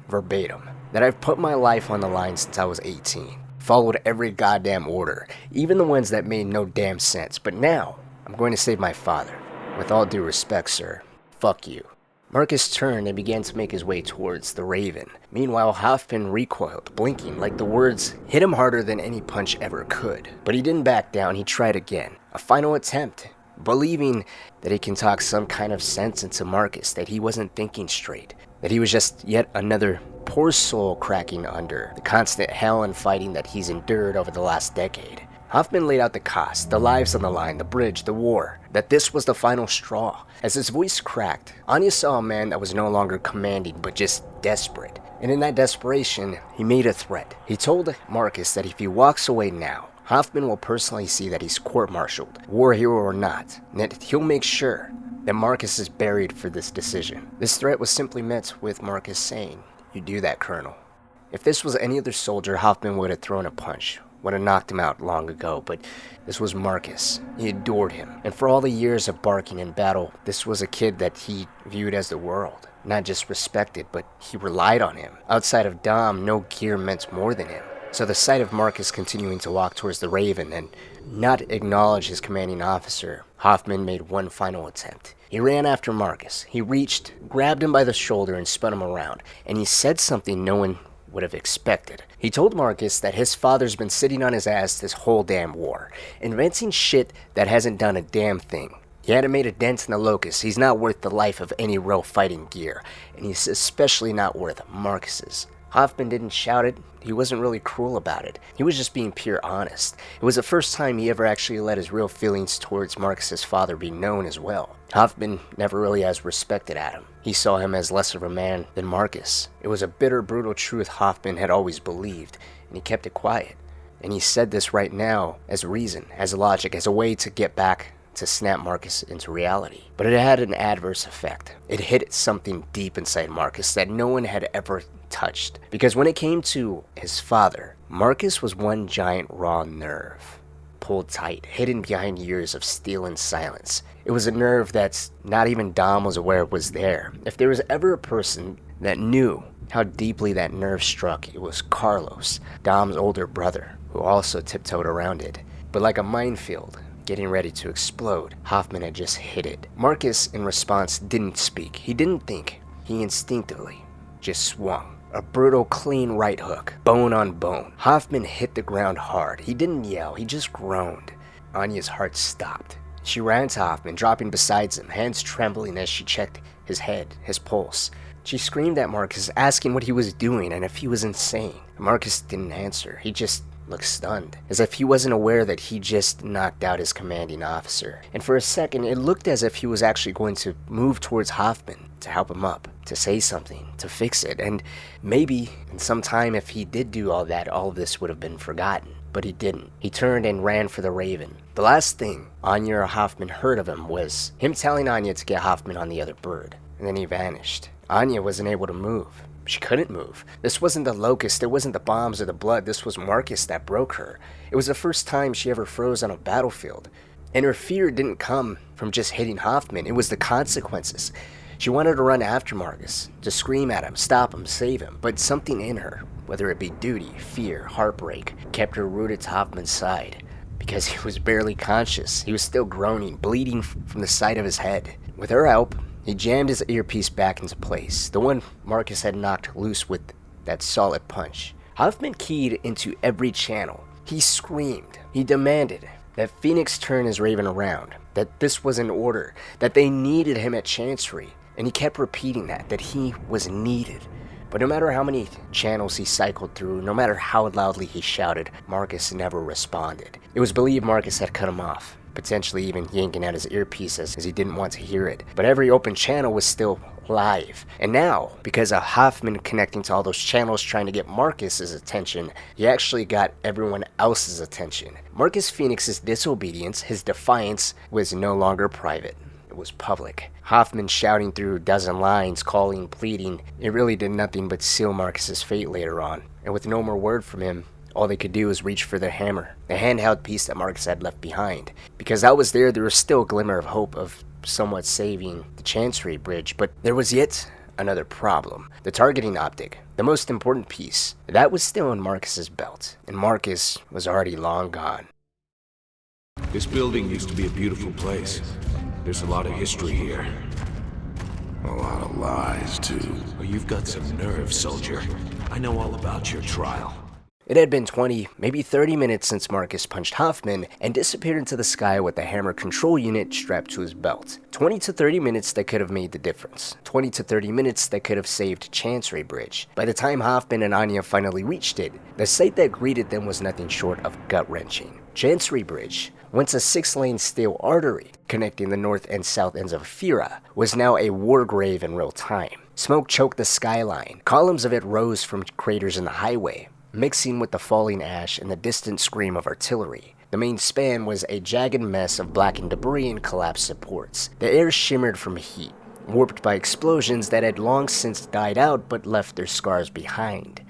verbatim, that I've put my life on the line since I was 18. Followed every goddamn order, even the ones that made no damn sense. But now, I'm going to save my father. With all due respect, sir, fuck you. Marcus turned and began to make his way towards the Raven. Meanwhile, Hoffman recoiled, blinking like the words hit him harder than any punch ever could. But he didn't back down, he tried again. A final attempt, believing that he can talk some kind of sense into Marcus, that he wasn't thinking straight, that he was just yet another poor soul cracking under the constant hell and fighting that he's endured over the last decade. Hoffman laid out the cost, the lives on the line, the bridge, the war, that this was the final straw. As his voice cracked, Anya saw a man that was no longer commanding but just desperate. And in that desperation, he made a threat. He told Marcus that if he walks away now, Hoffman will personally see that he's court-martialed, war hero or not, and that he'll make sure that Marcus is buried for this decision. This threat was simply met with Marcus saying, "You do that, Colonel." If this was any other soldier, Hoffman would have thrown a punch, would have knocked him out long ago, but this was Marcus. He adored him, and for all the years of barking in battle, this was a kid that he viewed as the world. Not just respected, but he relied on him. Outside of Dom, no gear meant more than him. So the sight of Marcus continuing to walk towards the Raven and not acknowledge his commanding officer, Hoffman made one final attempt. He ran after Marcus. He reached, grabbed him by the shoulder and spun him around, and he said something no one would have expected. He told Marcus that his father's been sitting on his ass this whole damn war, inventing shit that hasn't done a damn thing. He hadn't made a dent in the Locust. He's not worth the life of any real fighting gear, and he's especially not worth Marcus's. Hoffman didn't shout it. He wasn't really cruel about it. He was just being pure honest. It was the first time he ever actually let his real feelings towards Marcus's father be known as well. Hoffman never really has respected Adam. He saw him as less of a man than Marcus. It was a bitter, brutal truth Hoffman had always believed, and he kept it quiet. And he said this right now as reason, as logic, as a way to get back to snap Marcus into reality. But it had an adverse effect. It hit something deep inside Marcus that no one had ever touched. Because when it came to his father, Marcus was one giant raw nerve. Pulled tight, hidden behind years of steel and silence. It was a nerve that's not even Dom was aware was there. If there was ever a person that knew how deeply that nerve struck, it was Carlos, Dom's older brother, who also tiptoed around it. But like a minefield, getting ready to explode, Hoffman had just hit it. Marcus, in response, didn't speak. He didn't think. He instinctively just swung. A brutal, clean right hook, bone on bone. Hoffman hit the ground hard. He didn't yell, he just groaned. Anya's heart stopped. She ran to Hoffman, dropping beside him, hands trembling as she checked his head, his pulse. She screamed at Marcus, asking what he was doing and if he was insane. Marcus didn't answer. He just looked stunned, as if he wasn't aware that he just knocked out his commanding officer. And for a second, it looked as if he was actually going to move towards Hoffman to help him up, to say something, to fix it, and maybe in some time if he did do all that, all of this would have been forgotten. But he didn't. He turned and ran for the Raven. The last thing Anya or Hoffman heard of him was him telling Anya to get Hoffman on the other bird, and then he vanished. Anya wasn't able to move. She couldn't move. This wasn't the Locust, it wasn't the bombs or the blood, this was Marcus that broke her. It was the first time she ever froze on a battlefield. And her fear didn't come from just hitting Hoffman, it was the consequences. She wanted to run after Marcus, to scream at him, stop him, save him, but something in her, whether it be duty, fear, heartbreak, kept her rooted to Hoffman's side. Because he was barely conscious, he was still groaning, bleeding from the side of his head. With her help, he jammed his earpiece back into place, the one Marcus had knocked loose with that solid punch. Hoffman keyed into every channel. He screamed. He demanded that Phoenix turn his Raven around, that this was an order, that they needed him at Chancery. And he kept repeating that he was needed. But no matter how many channels he cycled through, no matter how loudly he shouted, Marcus never responded. It was believed Marcus had cut him off, potentially even yanking out his earpiece as he didn't want to hear it. But every open channel was still live. And now, because of Hoffman connecting to all those channels trying to get Marcus's attention, he actually got everyone else's attention. Marcus Phoenix's disobedience, his defiance, was no longer private. It was public. Hoffman shouting through a dozen lines, calling, pleading. It really did nothing but seal Marcus's fate later on. And with no more word from him, all they could do was reach for their hammer, the handheld piece that Marcus had left behind. Because I was there was still a glimmer of hope of somewhat saving the Chancery Bridge, but there was yet another problem. The targeting optic, the most important piece, that was still in Marcus's belt, and Marcus was already long gone. This building used to be a beautiful place. There's a lot of history here. A lot of lies, too. Oh, you've got some nerve, soldier. I know all about your trial. It had been 20, maybe 30 minutes since Marcus punched Hoffman and disappeared into the sky with the hammer control unit strapped to his belt. 20 to 30 minutes that could have made the difference. 20 to 30 minutes that could have saved Chancery Bridge. By the time Hoffman and Anya finally reached it, the sight that greeted them was nothing short of gut-wrenching. Chancery Bridge, once a 6-lane steel artery connecting the north and south ends of Ephyra, was now a war grave in real time. Smoke choked the skyline. Columns of it rose from craters in the highway, mixing with the falling ash and the distant scream of artillery. The main span was a jagged mess of blackened debris and collapsed supports. The air shimmered from heat, warped by explosions that had long since died out but left their scars behind.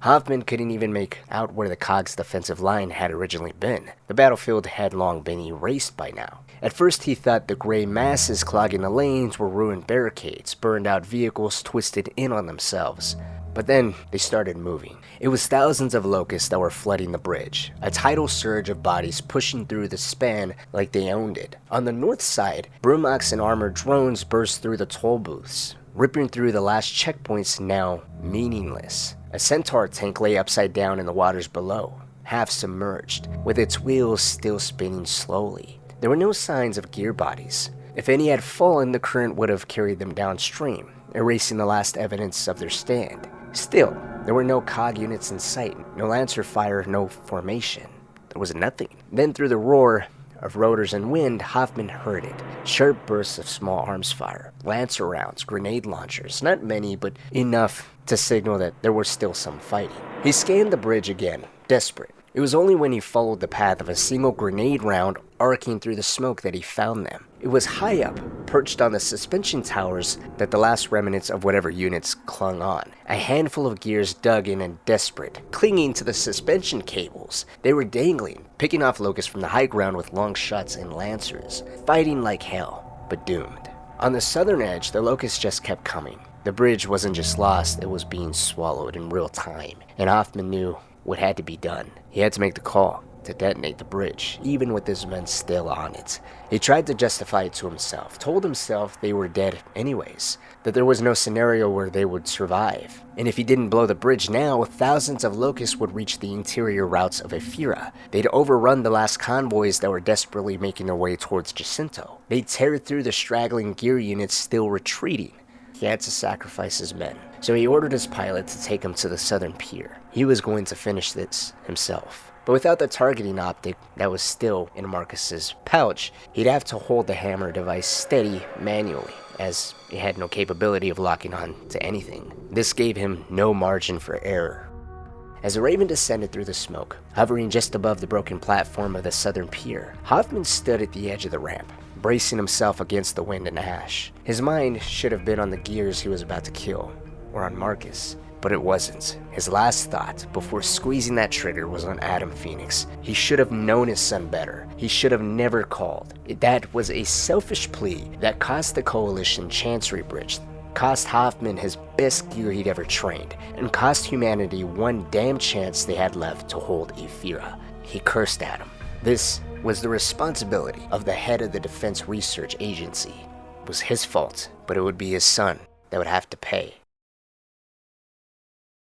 Hoffman couldn't even make out where the COG's defensive line had originally been. The battlefield had long been erased by now. At first he thought the gray masses clogging the lanes were ruined barricades, burned out vehicles twisted in on themselves. But then they started moving. It was thousands of locusts that were flooding the bridge, a tidal surge of bodies pushing through the span like they owned it. On the north side, Brumaks and armored drones burst through the toll booths, ripping through the last checkpoints now meaningless. A Centaur tank lay upside down in the waters below, half submerged, with its wheels still spinning slowly. There were no signs of gear bodies. If any had fallen, the current would have carried them downstream, erasing the last evidence of their stand. Still, there were no COG units in sight, no Lancer fire, no formation. There was nothing. Then through the roar of rotors and wind, Hoffman heard it. Sharp bursts of small arms fire, Lancer rounds, grenade launchers, not many, but enough to signal that there was still some fighting. He scanned the bridge again, desperate. It was only when he followed the path of a single grenade round arcing through the smoke that he found them. It was high up, perched on the suspension towers, that the last remnants of whatever units clung on. A handful of gears dug in and desperate, clinging to the suspension cables. They were dangling, picking off locusts from the high ground with long shots and lancers, fighting like hell, but doomed. On the southern edge, the locusts just kept coming. The bridge wasn't just lost, it was being swallowed in real time, and Hoffman knew what had to be done. He had to make the call to detonate the bridge, even with his men still on it. He tried to justify it to himself, told himself they were dead anyways, that there was no scenario where they would survive. And if he didn't blow the bridge now, thousands of locusts would reach the interior routes of Ephyra. They'd overrun the last convoys that were desperately making their way towards Jacinto. They'd tear through the straggling gear units still retreating. He had to sacrifice his men, so he ordered his pilot to take him to the southern pier. He was going to finish this himself. But without the targeting optic that was still in Marcus's pouch, he'd have to hold the hammer device steady manually, as it had no capability of locking on to anything. This gave him no margin for error. As the Raven descended through the smoke, hovering just above the broken platform of the southern pier, Hoffman stood at the edge of the ramp, bracing himself against the wind and ash. His mind should have been on the gears he was about to kill, or on Marcus, but it wasn't. His last thought, before squeezing that trigger, was on Adam Phoenix. He should have known his son better. He should have never called. That was a selfish plea that cost the Coalition Chancery Bridge, cost Hoffman his best gear he'd ever trained, and cost humanity one damn chance they had left to hold Ephyra. He cursed at him. This was the responsibility of the head of the Defense Research Agency. It was his fault, but it would be his son that would have to pay.